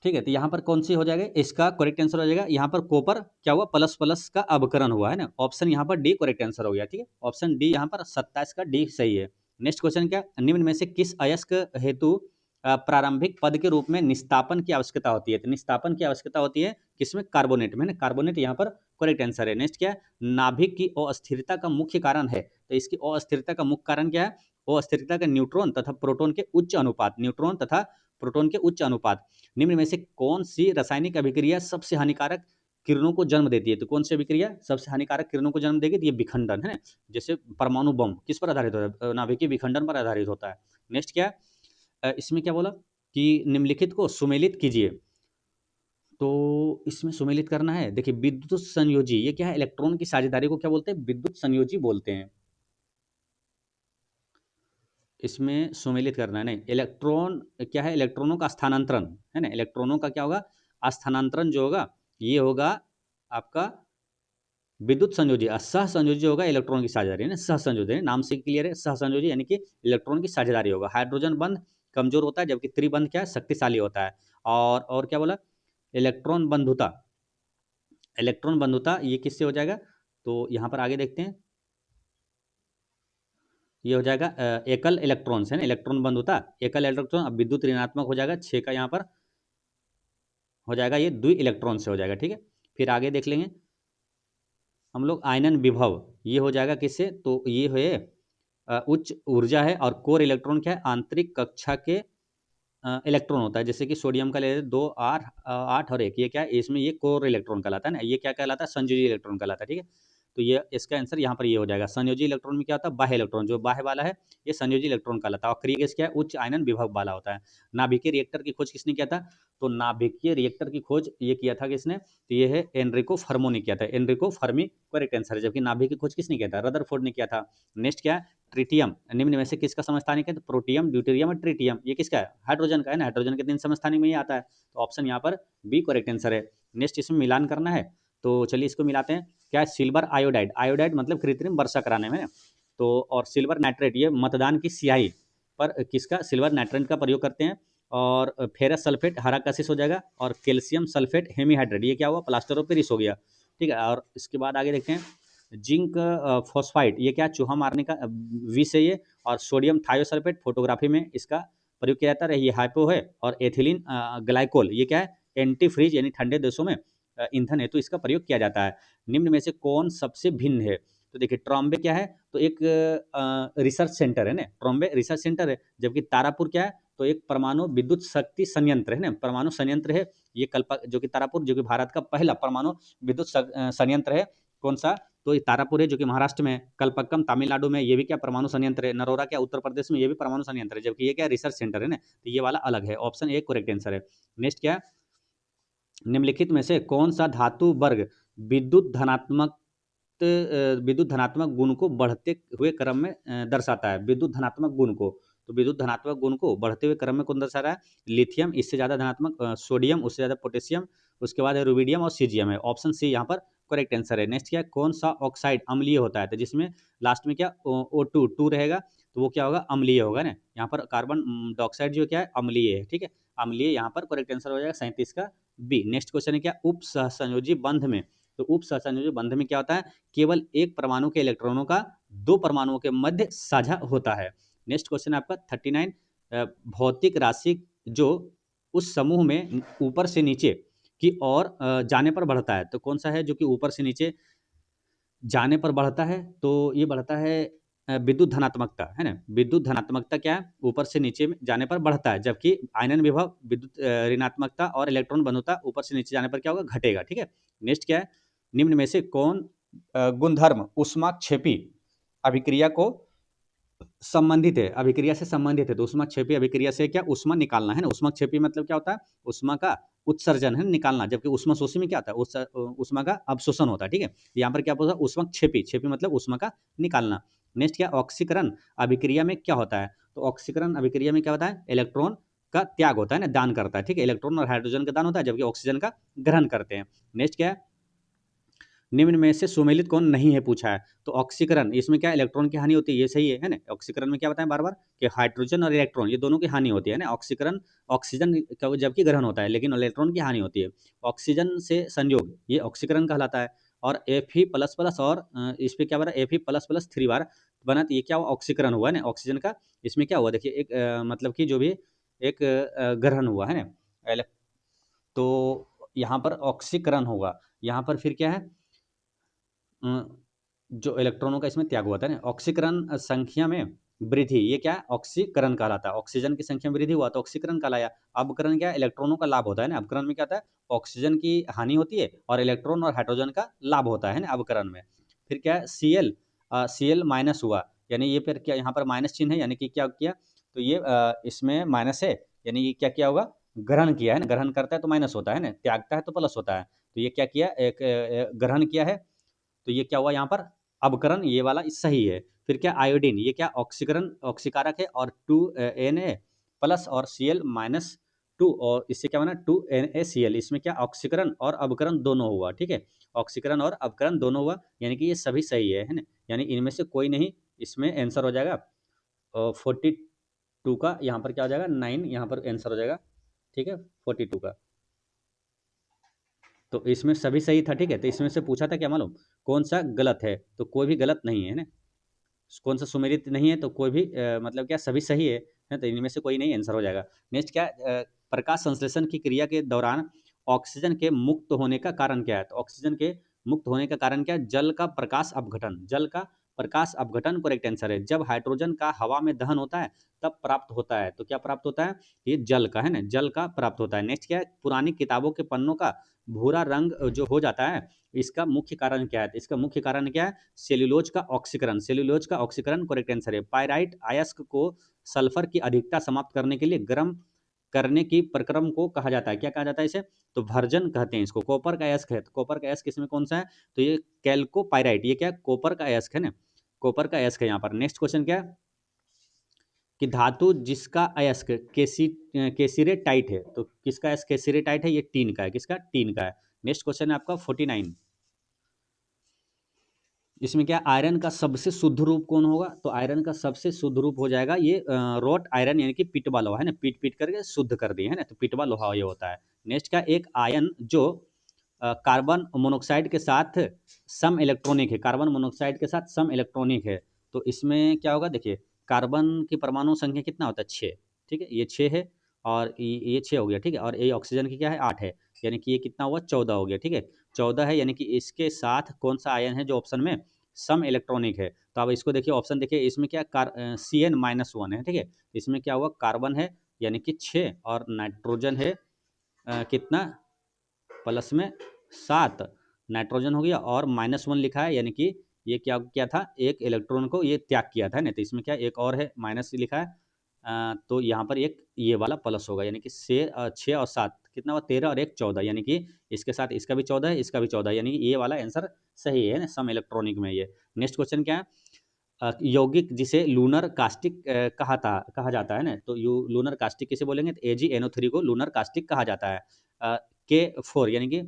ठीक है, तो यहाँ पर कौन सी हो जाएगा, इसका करेक्ट आंसर हो जाएगा यहाँ पर कॉपर क्या हुआ प्लस प्लस का अवकरण हुआ है ना, ऑप्शन यहाँ पर डी करेक्ट आंसर हो गया। ठीक है, ऑप्शन डी यहाँ पर 27 का डी सही है। नेक्स्ट क्वेश्चन क्या, निम्न में से किस अयस्क हेतु प्रारंभिक पद के रूप में निस्तापन की आवश्यकता होती है। तो निस्तापन की आवश्यकता होती है किसमें? कार्बोनेट में ना, कार्बोनेट यहाँ पर करेक्ट आंसर है। नेक्स्ट क्या है? नाभिक की अस्थिरता का मुख्य कारण है, तो इसकी अस्थिरता का मुख्य कारण क्या है? अस्थिरता का न्यूट्रॉन तथा प्रोटॉन के उच्च अनुपात, न्यूट्रॉन तथा प्रोटॉन के उच्च अनुपात। निम्न में से कौन सी रासायनिक अभिक्रिया सबसे हानिकारक किरणों को जन्म देती है? तो कौन सी अभिक्रिया सबसे हानिकारक किरणों को जन्म देगी? तो ये विखंडन है ना, जैसे परमाणु बम किस पर आधारित होता है? नाभिकीय विखंडन पर आधारित होता है। नेक्स्ट क्या इसमें क्या बोला कि निम्नलिखित को सुमेलित कीजिए, तो इसमें सुमेलित करना है। देखिए विद्युत संयोजी, ये क्या है? इलेक्ट्रॉन की साझेदारी को क्या बोलते हैं? विद्युत संयोजी बोलते हैं। इसमें सुमेलित करना है, नहीं इलेक्ट्रॉन क्या है? इलेक्ट्रॉनों का स्थानांतरण है ना, इलेक्ट्रॉनों का क्या होगा? स्थानांतरण जो होगा ये होगा आपका विद्युत संयोजी। सह संयोजी होगा इलेक्ट्रॉन की साझेदारी है ना, सह संयोजी, नाम से क्लियर है, सह संयोजी यानी कि इलेक्ट्रॉन की साझेदारी होगा। हाइड्रोजन बंध कमजोर होता है जबकि त्रिबंध क्या है? शक्तिशाली होता है। और क्या बोला? इलेक्ट्रॉन बंधुता, इलेक्ट्रॉन बंधुता ये किससे हो जाएगा? तो यहाँ पर आगे देखते हैं, ये हो जाएगा एकल इलेक्ट्रॉन से ना, इलेक्ट्रॉन बंधुता एकल इलेक्ट्रॉन। अब विद्युत ऋणात्मक हो जाएगा 6 का, यहाँ पर हो जाएगा ये द्वि इलेक्ट्रॉन से हो जाएगा। ठीक है, फिर आगे देख लेंगे हम लोग आयनन विभव, ये हो जाएगा किससे? तो ये है उच्च ऊर्जा है। और कोर इलेक्ट्रॉन क्या है? आंतरिक कक्षा के इलेक्ट्रॉन होता है, जैसे कि सोडियम का ले लेते 2 8 और 1, ये क्या है? इसमें ये कोर इलेक्ट्रॉन कहलाता है ना, ये क्या कहलाता है? संयोजी इलेक्ट्रॉन कहलाता है। ठीक है, तो ये इसका आंसर यहाँ पर ये हो जाएगा। संयोजी इलेक्ट्रॉन में क्या होता है? बाह्य इलेक्ट्रॉन, जो बाह्य वाला है ये संयोजी इलेक्ट्रॉन कहलाता है। और क्रिया गैस क्या है? उच्च आयनन विभव वाला होता है। नाभिकीय रिएक्टर की खोज किसने किया था? तो नाभिकीय रिएक्टर की खोज ये किया था किसने? तो ये है एनरिको फर्मो ने किया था, एनरिको फर्मी करेक्ट आंसर है। जबकि नाभिक की खोज किसने किया था? रदरफोर्ड ने किया था। नेक्स्ट क्या है? ट्रिटियम, निम्न में से किसका समस्थानिक है? तो प्रोटियम, ड्यूटेरियम और ट्रिटियम, ये किसका है? हाइड्रोजन का है ना, हाइड्रोजन के 3 समस्थानिक में ही आता है। तो ऑप्शन यहाँ पर बी करेक्ट आंसर है। नेक्स्ट इसमें मिलान करना है, तो चलिए इसको मिलाते हैं। क्या है? सिल्वर आयोडाइड, आयोडाइड मतलब कृत्रिम वर्षा कराने में, तो और सिल्वर नाइट्रेट ये मतदान की स्याही पर किसका? सिल्वर नाइट्रेट का प्रयोग करते हैं। और फेरस सल्फेट हरा कशिश हो जाएगा। और कैल्शियम सल्फेट हेमीहाइड्रेट, ये क्या हुआ? प्लास्टर ऑफ पेरिस हो गया। ठीक है, और इसके बाद आगे देखते हैं जिंक फॉस्फाइड, ये क्या? चूहा मारने का विष है ये। और सोडियम थायोसल्फेट फोटोग्राफी में इसका प्रयोग किया जाता है, ये हाइपो है। और एथिलीन ग्लाइकोल, ये क्या है? एंटी फ्रीज यानी ठंडे देशों में ईंधन है, तो इसका प्रयोग किया जाता है। निम्न में से कौन सबसे भिन्न है? तो देखिए ट्रॉम्बे क्या है? तो एक रिसर्च सेंटर है ना, ट्रॉम्बे रिसर्च सेंटर है। जबकि तारापुर क्या है? तो एक परमाणु विद्युत शक्ति संयंत्र है ना, परमाणु संयंत्र है। ये कल्पा जो कि तारापुर, जो कि भारत का पहला परमाणु विद्युत संयंत्र है। कौन सा? तो ये तारापुर है जो कि महाराष्ट्र में, कलपक्कम तमिलनाडु में, ये भी क्या परमाणु संयंत्र है। नरोरा क्या उत्तर प्रदेश में, ये भी परमाणु संयंत्र है। जबकि ये क्या रिसर्च सेंटर है ना, तो ये वाला अलग है। ऑप्शन ए करेक्ट आंसर है। नेक्स्ट क्या? निम्नलिखित में से कौन सा धातु वर्ग विद्युत धनात्मक विद्युत धनात्मक गुण को बढ़ते हुए क्रम में दर्शाता है? विद्युत धनात्मक गुण को, तो विद्युत धनात्मक गुण को बढ़ते हुए क्रम में कौन दर्शा रहा है? लिथियम, इससे ज्यादा धनात्मक सोडियम, उससे ज्यादा पोटेशियम, उसके बाद है रुबिडियम और सीजियम है। ऑप्शन सी यहाँ पर करेक्ट आंसर है। नेक्स्ट क्या है? कौन सा ऑक्साइड अम्लीय होता है? तो जिसमें लास्ट में क्या O2 रहेगा, तो वो क्या होगा? अम्लीय होगा ना। यहाँ पर कार्बन डाइऑक्साइड जो क्या है? अम्लीय है। ठीक है, अम्लीय यहाँ पर करेक्ट आंसर हो जाएगा 37 का बी। नेक्स्ट क्वेश्चन है क्या? उप सहसंयोजी बंध में, तो उप सहसंयोजी बंध में क्या होता है? केवल एक परमाणु के इलेक्ट्रॉनों का दो परमाणुओं के मध्य साझा होता है। नेक्स्ट क्वेश्चन है आपका 39, भौतिक राशि जो उस समूह में ऊपर से नीचे की ओर जाने पर बढ़ता है, तो कौन सा है जो कि ऊपर से नीचे जाने पर बढ़ता है? तो ये बढ़ता है विद्युत धनात्मकता है ना। विद्युत धनात्मकता क्या है? ऊपर से नीचे में जाने पर बढ़ता है। जबकि आयनन विभव विद्युत ऋणात्मकता और इलेक्ट्रॉन बंधुता ऊपर से नीचे जाने पर क्या होगा? घटेगा। ठीक है, नेक्स्ट क्या है? निम्न में से कौन गुणधर्म ऊष्माक्षेपी अभिक्रिया को संबंधित है? अभिक्रिया से संबंधित है, तो ऊष्माक्षेपी अभिक्रिया से क्या? ऊष्मा निकालना है ना। ऊष्माक्षेपी मतलब क्या होता है? ऊष्मा का उत्सर्जन है, निकालना। जबकि ऊष्माशोषी में क्या होता है? ऊष्मा का अवशोषण होता है। ठीक है, यहाँ पर क्या बोला? ऊष्माक्षेपी, क्षेपी मतलब ऊष्मा का निकालना। नेक्स्ट क्या? ऑक्सीकरण अभिक्रिया में क्या होता है? तो ऑक्सीकरण अभिक्रिया में क्या होता है? इलेक्ट्रॉन का त्याग होता है ना, दान करता है। ठीक है, इलेक्ट्रॉन और हाइड्रोजन का दान होता है, जबकि ऑक्सीजन का ग्रहण करते हैं। नेक्स्ट क्या है? निम्न में से सुमेलित कौन नहीं है पूछा है? तो ऑक्सीकरण, इसमें क्या इलेक्ट्रॉन की हानि होती है, ये सही है ना। ऑक्सीकरण में क्या बताएं बार बार कि हाइड्रोजन और इलेक्ट्रॉन ये दोनों की हानि होती है ना। ऑक्सीकरण ऑक्सीजन का जबकि ग्रहण होता है, लेकिन इलेक्ट्रॉन की हानि होती है। ऑक्सीजन से संयोग ये ऑक्सीकरण कहलाता है। और Fe प्लस प्लस और इस पे क्या बना? Fe प्लस प्लस 3 बार बना, तो ये क्या हुआ? ऑक्सीकरण हुआ ना ऑक्सीजन का। इसमें क्या हुआ? देखिए एक मतलब कि जो भी एक ग्रहण हुआ है ना। तो यहाँ पर ऑक्सीकरण होगा, यहाँ पर फिर क्या है, जो इलेक्ट्रॉनों का इसमें त्याग हुआ था ना, ऑक्सीकरण संख्या में वृद्धि, ये क्या है, ऑक्सीकरण कहलाता है। ऑक्सीजन की संख्या में वृद्धि हुआ तो ऑक्सीकरण कहलाया। अवकरण क्या है, इलेक्ट्रॉनों का लाभ होता है ना। अवकरण में क्या होता है, ऑक्सीजन की हानि होती है और इलेक्ट्रॉन और हाइड्रोजन का लाभ होता है ना अवकरण में। फिर क्या है, Cl माइनस हुआ, यानी ये फिर क्या, यहाँ पर माइनस चिन्ह है, यानी कि क्या किया, तो ये इसमें माइनस है, यानी ये क्या किया होगा, ग्रहण किया है ना। ग्रहण करता है तो माइनस होता है ना, त्यागता है तो प्लस होता है। तो ये क्या किया, एक ग्रहण किया है, तो ये क्या हुआ यहाँ पर, अवकरण, ये वाला सही है। फिर क्या, आयोडीन, ये क्या, ऑक्सीकरण, ऑक्सीकारक है, और 2Na प्लस और Cl-2, और इससे क्या बना, 2NaCl, इसमें क्या, ऑक्सीकरण और अवकरण दोनों हुआ, ठीक है, ऑक्सीकरण और अवकरण दोनों हुआ, यानी कि ये सभी सही है ना, यानी इनमें से कोई नहीं, इसमें आंसर हो जाएगा 42 का, यहाँ पर क्या हो जाएगा, 9 यहाँ पर आंसर हो जाएगा, ठीक है, 42 का। तो इसमें सभी सही था, ठीक है। तो इसमें से पूछा था क्या मालूम, कौन सा गलत है, तो कोई भी गलत नहीं है ना, कौन सा सुमेलित नहीं है, तो कोई भी मतलब क्या, सभी सही है, तो इनमें से कोई नहीं, आंसर हो जाएगा। नेक्स्ट क्या, प्रकाश संश्लेषण की क्रिया के दौरान ऑक्सीजन के मुक्त होने का कारण क्या है, तो ऑक्सीजन के मुक्त होने का कारण क्या है, जल का प्रकाश अपघटन, जल का प्रकाश अपघटन करेक्ट आंसर है। जब हाइड्रोजन का हवा में दहन होता है तब प्राप्त होता है, तो क्या प्राप्त होता है, ये जल का है ना, जल का प्राप्त होता है। नेक्स्ट क्या है, पुरानी किताबों के पन्नों का भूरा रंग जो हो जाता है, इसका मुख्य कारण क्या है, तो इसका मुख्य कारण क्या है, सेल्यूलोज का ऑक्सीकरण, सेल्यूलोज का ऑक्सीकरण करेक्ट आंसर है। पायराइट अयस्क को सल्फर की अधिकता समाप्त करने के लिए गर्म करने की प्रक्रम को कहा जाता है, क्या कहा जाता है इसे, तो भर्जन कहते हैं इसको। कॉपर का अयस्क है, तो कॉपर का अयस्क इसमें कौन सा है, तो ये कैल्कोपायराइट, ये क्या, कॉपर का अयस्क है ना, कॉपर का अयस्क है यहाँ पर। नेक्स्ट क्वेश्चन क्या है, कि धातु जिसका अयस्क केसिरेटाइट है, तो किसका अयस्क केसिरेटाइट है, ये टीन का है, किसका, टीन का है। नेक्स्ट क्वेश्चन है आपका 49, इसमें क्या, आयरन का सबसे शुद्ध रूप कौन होगा, तो आयरन का सबसे शुद्ध रूप हो जाएगा ये रोट आयरन, यानी कि पिटवा लोहा है ना, पीट पीट करके शुद्ध कर दिए है ना, तो पिटवा लोहा ये होता है। नेक्स्ट का, एक आयन जो कार्बन मोनोक्साइड के साथ सम इलेक्ट्रॉनिक है, कार्बन मोनोक्साइड के साथ सम इलेक्ट्रॉनिक है, तो इसमें क्या होगा, देखिए कार्बन की परमाणु संख्या कितना होता है, 6, ठीक है, ये 6 है, और ये 6 हो गया, ठीक है, और ये ऑक्सीजन की क्या है, 8 है, यानी कि ये कितना हुआ, 14 हो गया, ठीक है, 14 है, यानी कि इसके साथ कौन सा आयन है जो ऑप्शन में सम इलेक्ट्रॉनिक है। तो अब इसको देखिए, ऑप्शन देखिए, इसमें क्या, Cn-1 है, ठीक है, इसमें क्या हुआ, कार्बन है, यानी कि 6, और नाइट्रोजन है कितना, प्लस में 7, नाइट्रोजन हो गया, और -1 लिखा है, यानी कि ये क्या किया था, एक इलेक्ट्रॉन को ये त्याग किया था ना, तो इसमें क्या, एक और है, माइनस लिखा है, तो यहाँ पर एक ये वाला प्लस होगा, यानी कि 6 और 7 कितना हुआ, 13 और 1 14, यानी कि इसके साथ इसका भी 14 है, इसका भी 14, यानी कि ये वाला आंसर सही है ना, सम इलेक्ट्रॉनिक में ये। नेक्स्ट क्वेश्चन क्या है, यौगिक जिसे लूनर कास्टिक कहा जाता है ना, तो लूनर कास्टिक किसे बोलेंगे, तो AgNO3 को लूनर कास्टिक कहा जाता है। K4 यानी कि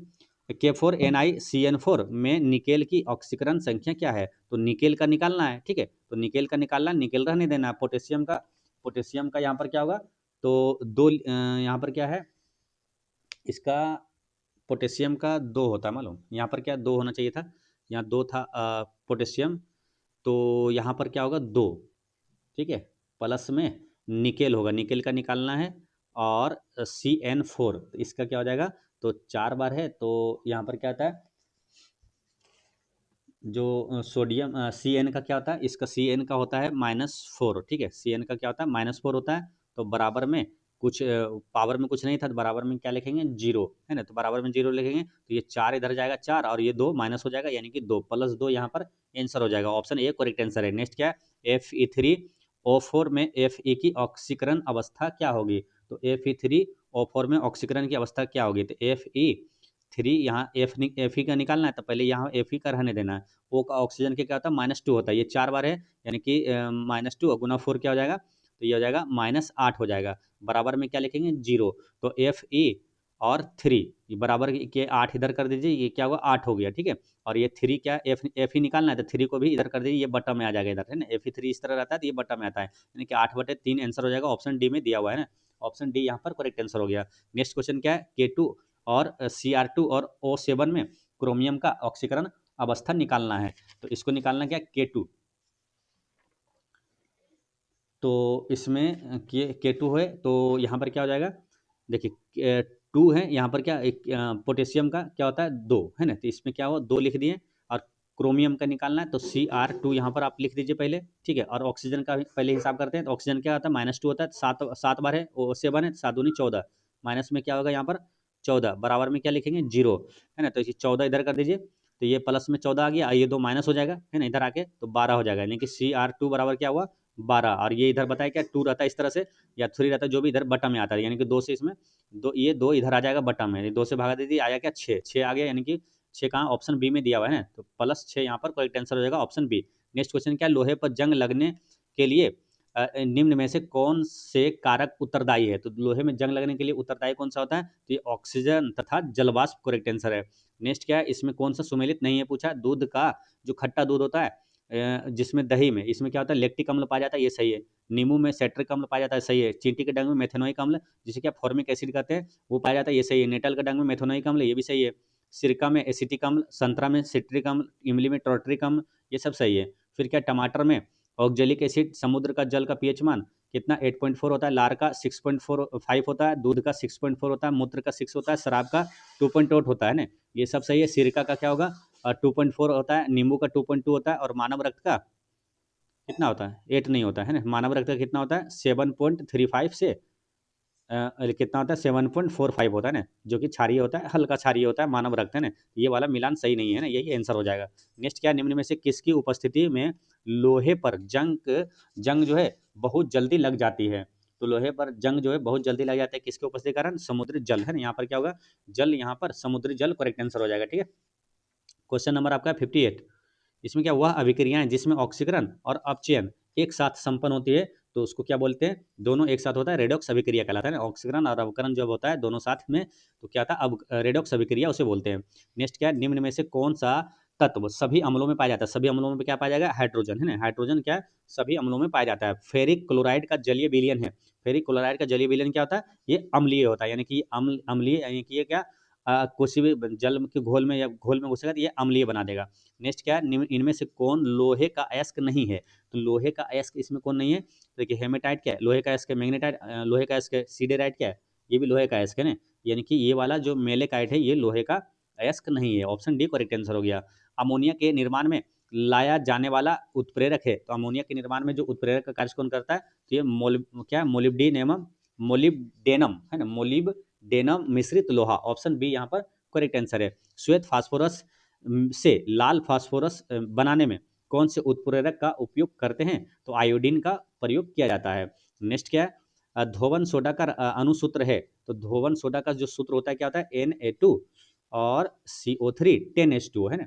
K4NiCN4 में निकेल की ऑक्सीकरण संख्या क्या है, तो निकेल का निकालना है, ठीक है, तो निकेल का निकालना, निकेल रहने देना। पोटेशियम का यहाँ पर क्या होगा, तो दो यहाँ पर क्या है, इसका पोटेशियम का 2 होता है मालूम, यहाँ पर क्या 2 होना चाहिए था, यहाँ 2 था पोटेशियम, तो यहाँ पर क्या होगा, 2, ठीक है, प्लस में निकेल होगा, निकेल का निकालना है, और CN4, तो इसका क्या हो जाएगा, तो 4 बार है, तो यहाँ पर क्या आता है, जो सोडियम Cn का क्या होता है, इसका Cn का होता है -4, ठीक है, Cn का क्या होता है, -4 होता है, तो बराबर में कुछ पावर में कुछ नहीं था, तो बराबर में क्या लिखेंगे, 0 है ना, तो बराबर में 0 लिखेंगे, तो ये 4 इधर जाएगा, 4, और ये 2 माइनस हो जाएगा, यानी कि 2 + 2 यहाँ पर आंसर हो जाएगा। ऑप्शन ए करेक्ट आंसर है। नेक्स्ट क्या है, Fe3O4 में Fe की ऑक्सीकरण अवस्था क्या होगी, तो Fe3O4 में ऑक्सीकरण की अवस्था क्या होगी, तो Fe3 यहाँ Fe का निकालना है, तो पहले यहाँ Fe का रहने देना है। O का ऑक्सीजन के क्या होता है, -2 होता है, ये 4 बार है, यानी कि -2 गुना 4 क्या हो जाएगा, तो ये हो जाएगा -8 हो जाएगा, बराबर में क्या लिखेंगे, 0, तो Fe और 3 ये बराबर के 8 इधर कर दीजिए, ये क्या हुआ, 8 हो गया, ठीक है, और ये 3 क्या, Fe निकालना है, तो 3 को भी इधर कर दीजिए, ये बटा में आ जाएगा इधर, है ना, Fe3 इस तरह रहता है, तो ये बटा में आता है, यानी कि 8/3 आंसर हो जाएगा, ऑप्शन डी में दिया हुआ है ना, ऑप्शन डी यहाँ पर करेक्ट आंसर हो गया। नेक्स्ट क्वेश्चन क्या है, K2 और Cr2 और O7 में क्रोमियम का ऑक्सीकरण अवस्था निकालना है, तो इसको निकालना क्या, K2, तो इसमें K2 है, तो यहाँ पर क्या हो जाएगा, देखिए 2 है, यहाँ पर क्या एक पोटेशियम का क्या होता है 2 है ना, तो इसमें क्या हुआ 2 लिख दिए, और क्रोमियम का निकालना है तो Cr2 यहाँ पर आप लिख दीजिए पहले, ठीक है। और ऑक्सीजन का भी पहले हिसाब करते हैं, तो ऑक्सीजन क्या होता है -2 होता है, सात सात बार है वो 7 है, 7 दूनी 14, माइनस में क्या होगा यहाँ पर 14, बराबर में क्या लिखेंगे 0 है ना, तो इसे 14 इधर कर दीजिए, तो ये प्लस में 14 आ गया, ये 2 माइनस हो जाएगा है ना, इधर आके तो 12 हो जाएगा, यानी कि Cr2 बराबर क्या हुआ 12, और ये इधर बताया क्या 2 रहता है इस तरह से, या 3 रहता है, जो भी इधर बटा में आता है, यानी कि 2 से इसमें दो, ये 2 इधर आ जाएगा बटा में, 2 से भागा दे दिए, आया क्या 6, 6 आ गया, यानी कि 6 कहाँ ऑप्शन बी में दिया हुआ है ना, तो +6 यहाँ पर करेक्ट आंसर हो जाएगा ऑप्शन बी। नेक्स्ट क्वेश्चन क्या, लोहे पर जंग लगने के लिए निम्न में से कौन से कारक उत्तरदायी है, तो लोहे में जंग लगने के लिए उत्तरदायी कौन सा होता है, तो ये ऑक्सीजन तथा जलवाष्प करेक्ट आंसर है। नेक्स्ट क्या है, इसमें कौन सा सुमेलित नहीं है पूछा, दूध का जो खट्टा दूध होता है, जिसमें दही में, इसमें क्या होता है लैक्टिक अम्ल पाया जाता है, ये सही है। नींबू में सेट्रिक अम्ल पाया जाता है, सही है। चींटी के डंग में मेथेनोइक अम्ल, जिसे क्या फॉर्मिक एसिड कहते हैं, वो पाया जाता है, ये सही है। नेटल के डंग में मेथेनोइक अम्ल, ये भी सही है। सिरका में एसिटिक अम्ल, संतरा में सिट्रिक अम्ल, इमली में टॉर्ट्रिक अम्ल, ये सब सही है। फिर क्या टमाटर में ऑक्जेलिक एसिड, समुद्र का जल का पीएच मान कितना 8.4 होता है, लार का 6.45 होता है, दूध का 6.4 होता है, मूत्र का 6 होता है, शराब का 2.8 होता है ना, ये सब सही है। सिरका का क्या होगा 2.4 होता है, नींबू का 2.2 होता है, और मानव रक्त का कितना होता है 8 नहीं होता है ना, मानव रक्त का कितना होता है 7.35 से कितना होता है 7.45 होता है ना, जो कि क्षारीय होता है, हल्का क्षारीय होता है मानव रक्त है ना, ये वाला मिलान सही नहीं है ना, यही आंसर हो जाएगा। नेक्स्ट क्या, निम्न में से किसकी उपस्थिति में लोहे पर जंग जंग जो है बहुत जल्दी लग जाती है, तो लोहे पर जंग जो है बहुत जल्दी लग जाता है किसके उपस्थिति के कारण, समुद्री जल है ना, यहाँ पर क्या होगा जल, यहाँ पर समुद्री जल करेक्ट आंसर हो जाएगा, ठीक है। क्वेश्चन नंबर आपका 58, इसमें क्या वह अभिक्रियाएं जिसमें ऑक्सीकरण और अपचयन एक साथ संपन्न होती है, तो उसको क्या बोलते हैं, दोनों एक साथ होता है, रेडॉक्स अभिक्रिया कहलाता है ना, ऑक्सीकरण और अवकरण जब होता है दोनों साथ में, तो क्या था अब रेडॉक्स अभिक्रिया उसे बोलते हैं। नेक्स्ट क्या, निम्न में से कौन सा तत्व सभी अम्लों में पाया जाता है, सभी अम्लों में क्या पाया जाएगा, हाइड्रोजन है ना, हाइड्रोजन क्या सभी अम्लों में पाया जाता है। फेरिक क्लोराइड का जलीय विलयन है, फेरिक क्लोराइड का जलीय विलयन क्या होता है, ये अम्लीय होता है, यानी कि अम्लीय, यानी कि ये क्या किसी भी जल के घोल में या घोल में घुसेगा तो ये अम्लीय बना देगा। नेक्स्ट क्या है, इनमें से कौन लोहे का अयस्क नहीं है, तो लोहे का अयस्क इसमें कौन नहीं है, तो देखिए हेमेटाइट क्या है, लोहे का अयस्क है, मैग्नेटाइट लोहे का अयस्क है, सीडेराइट क्या है, ये भी लोहे का अयस्क है ना, यानी कि ये वाला जो मेलेकाइट है ये लोहे का अयस्क नहीं है, ऑप्शन डी करेक्ट आंसर हो गया। अमोनिया के निर्माण में लाया जाने वाला उत्प्रेरक है, तो अमोनिया के निर्माण में जो उत्प्रेरक का कार्य कौन करता है, तो ये क्या मोलिब्डेनम, मोलिब्डेनम है ना, मोलिब्डेनम मिश्रित लोहा, ऑप्शन बी यहाँ पर करेक्ट आंसर है। श्वेत फास्फोरस से लाल फास्फोरस बनाने में कौन से उत्प्रेरक का उपयोग करते हैं, तो आयोडीन का प्रयोग किया जाता है। नेक्स्ट क्या है, धोवन सोडा का अणुसूत्र है, तो धोवन सोडा का जो सूत्र होता है क्या होता है Na2 और CO3 10H2 है ना,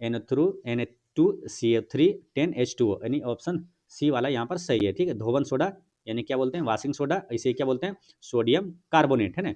Na2CO3 10H2, यानी ऑप्शन सी वाला यहाँ पर सही है, ठीक है। धोवन सोडा यानी क्या बोलते हैं, वाशिंग सोडा, इसे क्या बोलते हैं, सोडियम कार्बोनेट है ना।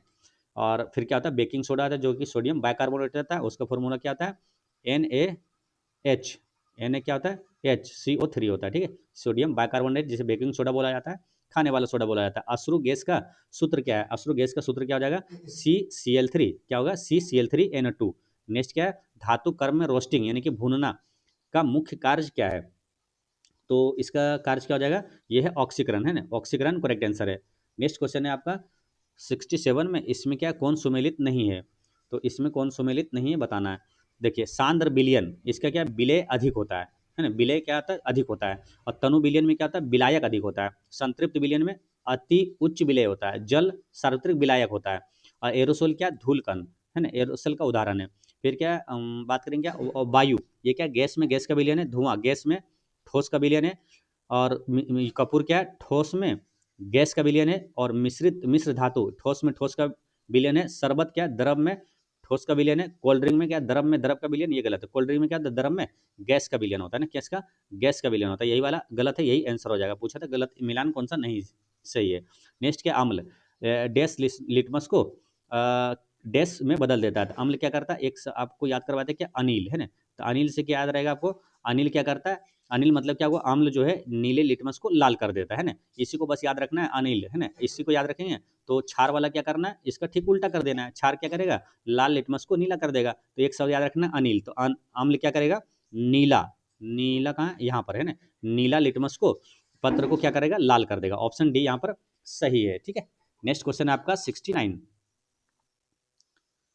और फिर क्या होता है, बेकिंग सोडा आता है जो कि सोडियम बाइकार्बोनेट रहता है, उसका फॉर्मूला क्या आता है NaH, Na क्या होता है HCO3 होता है, ठीक है, सोडियम बाइकार्बोनेट, जिसे बेकिंग सोडा बोला जाता है, खाने वाला सोडा बोला जाता है। अश्रु गैस का सूत्र क्या है, अश्रु गैस का सूत्र क्या हो जाएगा CCl3, क्या होगा CCl3NO2। नेक्स्ट क्या है, धातु कर्म में रोस्टिंग यानी कि भूनना का मुख्य कार्य क्या है, तो इसका कार्य क्या हो जाएगा, ये है ऑक्सीकरण है ना, ऑक्सीकरण करेक्ट आंसर है। नेक्स्ट क्वेश्चन है आपका 67 में, इसमें क्या कौन सुमेलित नहीं है, तो इसमें कौन सुमेलित नहीं है बताना है। देखिए सांद्र विलयन, इसका क्या विलय अधिक होता है ना, विलय क्या होता है अधिक होता है, और तनु विलयन में क्या होता है विलायक अधिक होता है। संतृप्त विलयन में अति उच्च विलय होता है, जल सार्वत्रिक विलायक होता है, और एरोसोल क्या धूलकण है ना, एरोसोल का उदाहरण है। फिर क्या बात करेंगे क्या वायु, ये क्या गैस में गैस का विलयन है, धुआं गैस में ठोस का विलयन है, और कपूर क्या है ठोस में गैस का विलयन है, और मिश्र धातु ठोस में ठोस का विलयन है। शरबत क्या द्रव में ठोस का विलयन है। कोल्ड ड्रिंक में क्या द्रव में द्रव का विलयन, ये गलत है। कोल्ड ड्रिंक में क्या द्रव में गैस का विलयन होता है ना, किसका गैस का विलयन होता है, यही वाला गलत है, यही आंसर हो जाएगा। पूछा था गलत मिलान कौन सा नहीं सही है। नेक्स्ट क्या अम्ल डैश लिटमस को डैश में बदल देता है, अम्ल क्या करता है, एक आपको याद करवाते हैं क्या अनिल है ना, तो अनिल से क्या याद रहेगा आपको, अनिल क्या करता है, अनिल मतलब क्या हुआ अम्ल जो है नीले लिटमस को लाल कर देता है ना, इसी को बस याद रखना है अनिल है ना, इसी को याद रखेंगे। तो क्षार वाला क्या करना है, इसका ठीक उल्टा कर देना है, क्षार क्या करेगा लाल लिटमस को नीला कर देगा, तो एक शब्द याद रखना अनिल, तो अम्ल क्या करेगा नीला, नीला कहाँ यहाँ पर है ना, नीला लिटमस को पत्र को क्या करेगा, लाल कर देगा। ऑप्शन डी यहाँ पर सही है। ठीक है, नेक्स्ट क्वेश्चन है आपका 69।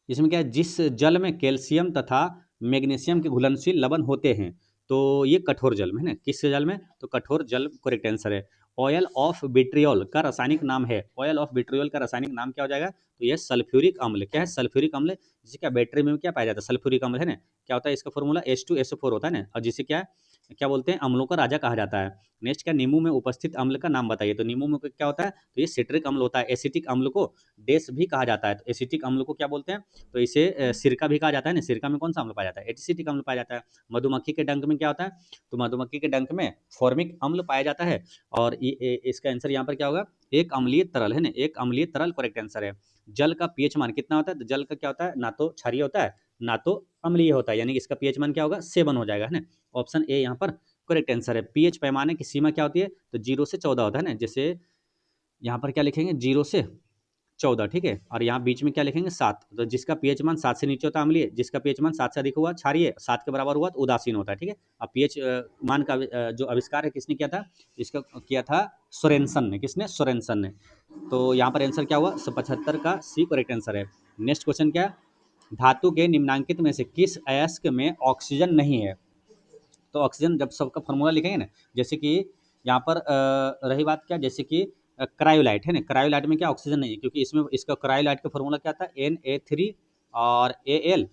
इसमें क्या है, जिस जल में कैल्शियम तथा मैग्नीशियम के घुलनशील लवण होते हैं, तो ये कठोर जल में है ना, किस जल में, तो कठोर जल करेक्ट आंसर है। ऑयल ऑफ विट्रियोल का रासायनिक नाम है, ऑयल ऑफ विट्रियोल का रासायनिक नाम क्या हो जाएगा, तो यह सल्फ्यूरिक अम्ल। क्या है, सल्फ्यूरिक अम्ल, जिसे क्या बैटरी में क्या पाया जाता है, सल्फ्यूरिक अम्ल है ना। क्या होता है इसका फॉर्मूला, H2SO4 होता है ना, और जिसे क्या क्या बोलते हैं, अम्लों का राजा कहा जाता है। नेक्स्ट क्या, नींबू में उपस्थित अम्ल का नाम बताइए, तो नींबू में क्या होता है, तो ये सिट्रिक अम्ल होता है। एसिटिक अम्ल को डेस भी कहा जाता है, तो एसिटिक अम्ल को क्या बोलते हैं, तो इसे सिरका भी कहा जाता है ना। सिरका में कौन सा अम्ल पाया जाता है, एसिटिक अम्ल पाया जाता है। मधुमक्खी के डंक में क्या होता है, तो मधुमक्खी के डंक में फॉर्मिक अम्ल पाया जाता है। और इसका आंसर यहाँ पर क्या होगा, एक अम्लीय तरल है ना, एक अम्लीय तरल करेक्ट आंसर है। जल का पीएच मान कितना होता है, तो जल का क्या होता है, ना तो क्षारीय होता है ना तो अम्लीय होता है, यानी कि इसका पीएच मान क्या होगा, 7 हो जाएगा, है ना। ऑप्शन ए यहाँ पर करेक्ट आंसर है। पीएच पैमाने की सीमा क्या होती है, तो 0 से 14 होता है ना। जैसे यहाँ पर क्या लिखेंगे, 0 से 14, ठीक है, और यहाँ बीच में क्या लिखेंगे, 7। तो जिसका पीएच मान 7 से नीचे होता है अम्लीय, जिसका पीएच मान 7 से अधिक हुआ क्षारीय, 7 के बराबर हुआ तो उदासीन होता है। ठीक है, अब पीएच मान का जो आविष्कार है किसने किया था, इसका किया था सोरेनसन ने। किसने, सोरेनसन ने। तो यहाँ पर आंसर क्या हुआ, 75 का सी करेक्ट आंसर है। नेक्स्ट क्वेश्चन क्या, धातु के निम्नांकित में से किस अयस्क में ऑक्सीजन नहीं है, तो ऑक्सीजन जब सबका फॉर्मूला लिखेंगे ना, जैसे कि यहाँ पर रही बात क्या, जैसे कि क्रायोलाइट है ना, क्रायोलाइट में क्या ऑक्सीजन नहीं है, क्योंकि इसमें इसका क्रायोलाइट का फॉर्मूला क्या था, Na3 और Al,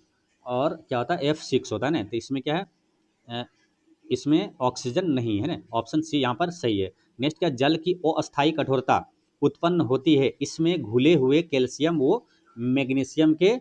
और क्या होता है F6 होता है ना। तो इसमें क्या है, अ, इसमें ऑक्सीजन नहीं है ना। ऑप्शन सी यहाँ पर सही है। नेक्स्ट क्या, जल की अस्थायी कठोरता उत्पन्न होती है इसमें घुले हुए कैल्शियम व मैग्नीशियम के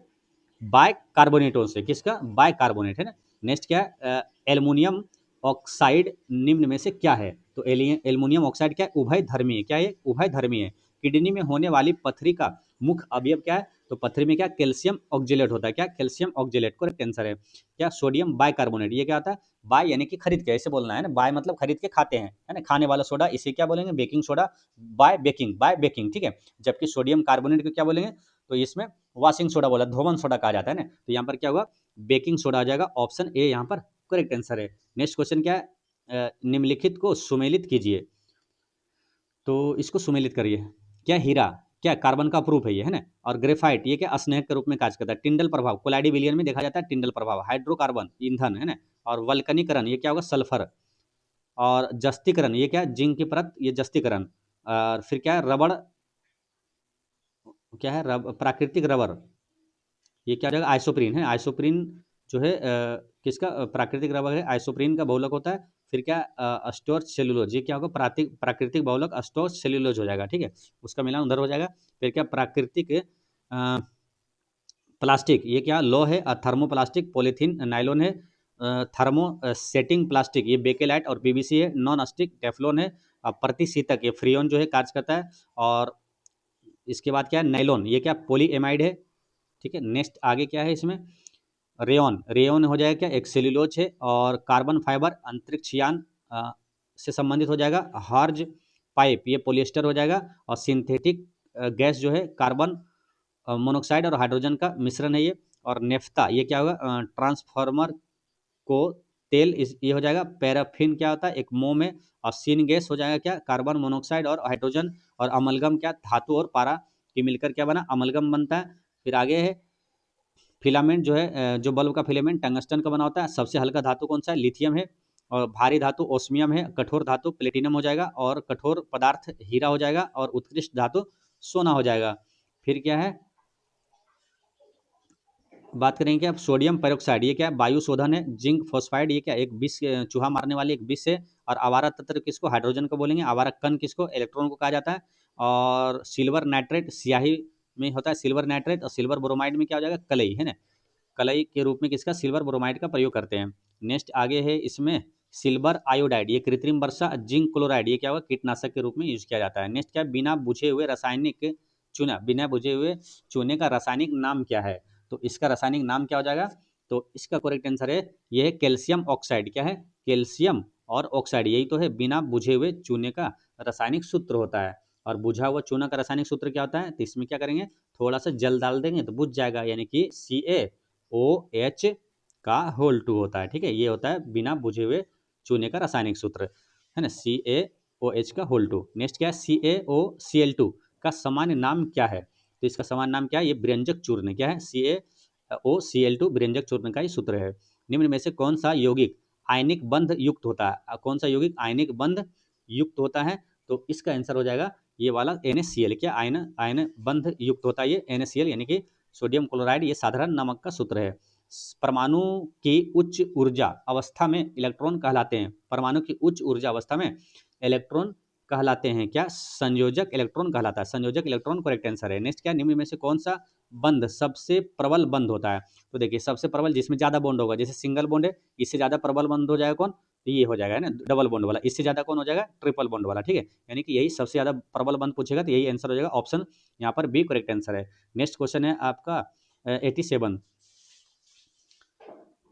बाइकार्बोनेटों से। किसका, बाइकार्बोनेट है ना। नेक्स्ट क्या है, एल्युमिनियम ऑक्साइड निम्न में से क्या है, तो एल्युमिनियम ऑक्साइड क्या है, उभय धर्मी है। क्या है, उभय धर्मी है। किडनी में होने वाली पथरी का मुख्य अवयव क्या है, तो पथरी में क्या, कैल्शियम ऑक्जेलेट होता है। क्या, कैल्शियम ऑक्जेलेट करेक्ट आंसर है। क्या, सोडियम बाइकार्बोनेट, ये क्या होता है, बाय यानी कि खरीद के, ऐसे बोलना है ना, बाय मतलब खरीद के खाते हैं, है ना, खाने वाला सोडा, इसे क्या बोलेंगे, baking soda, by baking, by baking, ठीक है। जबकि सोडियम कार्बोनेट को क्या बोलेंगे, तो इसमें वॉशिंग सोडा बोला, धोवन सोडा कहा जाता है ना। तो यहाँ पर क्या होगा, बेकिंग सोडा आ जाएगा। ऑप्शन ए यहाँ पर करेक्ट आंसर है। नेक्स्ट क्वेश्चन क्या है, निम्नलिखित को सुमेलित कीजिए, तो इसको सुमेलित करिए। क्या, हीरा क्या कार्बन का प्रूफ है ये, है ना। और ग्रेफाइट ये क्या स्नेहक के रूप में कार्य करता है। टिंडल प्रभाव कोलाइडी विलियन में देखा जाता है, टिंडल प्रभाव हाइड्रोकार्बन ईंधन, है ना। और वल्कनीकरण ये क्या होगा, सल्फर। और जस्तीकरण ये क्या, जिंक की परत, ये जस्तीकरण। और फिर क्या है, रबड़, क्या है, प्राकृतिक रबर, ये क्या हो जाएगा, आइसोप्रीन है। आइसोप्रीन जो है किसका, प्राकृतिक रबर है, आइसोप्रीन का बहुलक होता है। फिर क्या, अस्टोर सेलुलोज, ये क्या होगा, प्राकृतिक बहुलक अस्टोर सेलुलोज हो जाएगा, ठीक है, उसका मिलान उधर हो जाएगा। फिर क्या, प्राकृतिक प्लास्टिक, ये क्या लो है, थर्मोप्लास्टिक, पॉलीथीन नाइलॉन है। थर्मो सेटिंग प्लास्टिक ये बेकेलाइट और पीवीसी है। नॉन स्टिक टेफ्लॉन है। प्रतिशीतक ये फ्रियोन जो है कार्य करता है। और इसके बाद क्या है, नाइलॉन ये क्या पॉलीएमाइड है, ठीक है। नेक्स्ट आगे क्या है इसमें, रेयन, रेयन हो जाएगा क्या, एक सेल्यूलोज है। और कार्बन फाइबर अंतरिक्षयान से संबंधित हो जाएगा। हार्ज पाइप ये पॉलिएस्टर हो जाएगा। और सिंथेटिक गैस जो है कार्बन मोनोक्साइड और हाइड्रोजन का मिश्रण है ये। और नेफ्ता ये क्या होगा, ट्रांसफार्मर को तेल, इस ये हो जाएगा। पैराफिन क्या होता है, एक मोम है। और सीन गैस हो जाएगा क्या, कार्बन मोनोक्साइड और हाइड्रोजन। और अमलगम क्या, धातु और पारा की मिलकर क्या बना, अमलगम बनता है। फिर आगे है फिलामेंट जो है, जो बल्ब का फिलामेंट टंगस्टन का बना होता है। सबसे हल्का धातु कौन सा है, लिथियम है। और भारी धातु ओस्मियम है। कठोर धातु प्लेटिनम हो जाएगा। और कठोर पदार्थ हीरा हो जाएगा। और उत्कृष्ट धातु सोना हो जाएगा। फिर क्या है, बात करेंगे क्या, सोडियम पेरोक्साइड ये क्या वायु शोधन है। जिंक फॉस्फाइड ये क्या एक विष, चूहा मारने वाली एक विष है। और आवारा तत्व किसको, हाइड्रोजन को बोलेंगे। आवारा कण किसको, इलेक्ट्रॉन को कहा जाता है। और सिल्वर नाइट्रेट स्याही में होता है, सिल्वर नाइट्रेट। और सिल्वर ब्रोमाइड में क्या हो जाएगा, कलई, है ना। कलई के रूप में किसका, सिल्वर ब्रोमाइड का प्रयोग करते हैं। नेक्स्ट आगे है इसमें सिल्वर आयोडाइड ये कृत्रिम वर्षा। जिंक क्लोराइड ये क्या होगा, कीटनाशक के रूप में यूज किया जाता है। नेक्स्ट क्या, बिना बुझे हुए रासायनिक चूना, बिना बुझे हुए चूने का रासायनिक नाम क्या है, तो इसका रासायनिक नाम क्या हो जाएगा, तो इसका करेक्ट आंसर है ये है कैल्शियम ऑक्साइड। क्या है, कैल्शियम और ऑक्साइड यही तो है, बिना बुझे हुए चूने का रासायनिक सूत्र होता है। और बुझा हुआ चूना का रासायनिक सूत्र क्या होता है, तो इसमें क्या करेंगे, थोड़ा सा जल डाल देंगे तो बुझ जाएगा, यानी कि CaOH का होल 2 होता है, ठीक है। ये होता है बिना बुझे हुए चूने का रासायनिक सूत्र, है ना, OH का होल 2। नेक्स्ट क्या है, CaOCl2 का सामान्य नाम क्या है? तो इसका सामान्य नाम क्या है, ये विरंजक चूर्ण क्या है, CaOCl2 विरंजक चूर्ण का ही सूत्र है। निम्न में से कौन सा यौगिक आयनिक बंध युक्त होता है? कौन सा यौगिक आयनिक बंध युक्त होता है? तो इसका आंसर हो जाएगा ये वाला NaCl। क्या आयन आयन बंध युक्त होता है ये NaCl, यानी कि सोडियम क्लोराइड। ये साधारण नमक का सूत्र है। परमाणु की उच्च ऊर्जा अवस्था में इलेक्ट्रॉन कहलाते हैं। परमाणु की उच्च ऊर्जा अवस्था में इलेक्ट्रॉन कहलाते हैं क्या, संयोजक इलेक्ट्रॉन कहलाता है। संयोजक इलेक्ट्रॉन करेक्ट आंसर है। नेक्स्ट क्या, निम्न में से कौन सा बंध सबसे प्रबल बंध होता है? तो देखिए सबसे प्रबल जिसमें ज्यादा बॉन्ड होगा, जैसे सिंगल बॉन्ड है, इससे ज्यादा प्रबल बंध हो जाएगा कौन, तो ये हो जाएगा है ना डबल बॉन्ड वाला। इससे ज्यादा कौन हो जाएगा, ट्रिपल बॉन्ड वाला। ठीक है, यानी कि यही सबसे ज्यादा प्रबल बंध पूछेगा तो यही आंसर हो जाएगा, ऑप्शन यहाँ पर बी करेक्ट आंसर है। नेक्स्ट क्वेश्चन है आपका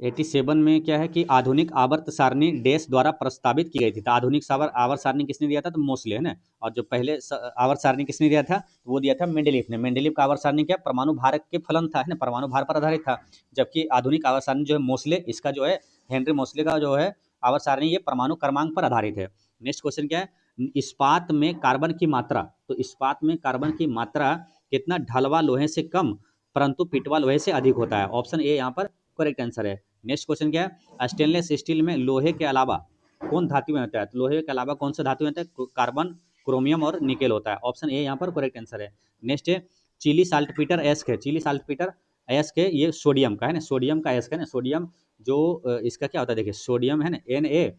87 में क्या है कि आधुनिक आवर्त सारणी डैश द्वारा प्रस्तावित की गई थी। तो आधुनिक आवर्त सारणी किसने दिया था, तो मोस्ले है ना। और जो पहले आवर्त सारणी किसने दिया था, तो वो दिया था मेंडेलीव ने। मेंडेलीव का आवर्त सारणी क्या, परमाणु भार के फलन था है ना, परमाणु भार पर आधारित था। जबकि आधुनिक आवर्त सारणी जो है मोस्ले, इसका जो है हेनरी मोस्ले का जो है आवर्त सारणी, ये परमाणु क्रमांक पर आधारित है। नेक्स्ट क्वेश्चन क्या है, इस्पात में कार्बन की मात्रा, तो इस्पात में कार्बन की मात्रा कितना ढलवा लोहे से कम परंतु पिटवा लोहे से अधिक होता है? ऑप्शन ए यहाँ पर करेक्ट आंसर है। नेक्स्ट क्वेश्चन क्या है, स्टेनलेस स्टील में लोहे के अलावा कौन धातु में होता है? तो लोहे के अलावा कौन सा धातु में होता है, कार्बन, क्रोमियम और निकेल होता है। ऑप्शन ए यहाँ पर करेक्ट आंसर है। नेक्स्ट है चिली साल्टपीटर एस्क है। चिली साल्टपीटर एस्क है, ये सोडियम का है ना, सोडियम का एस्क है ना। सोडियम जो इसका क्या होता है, देखिए सोडियम है ना Na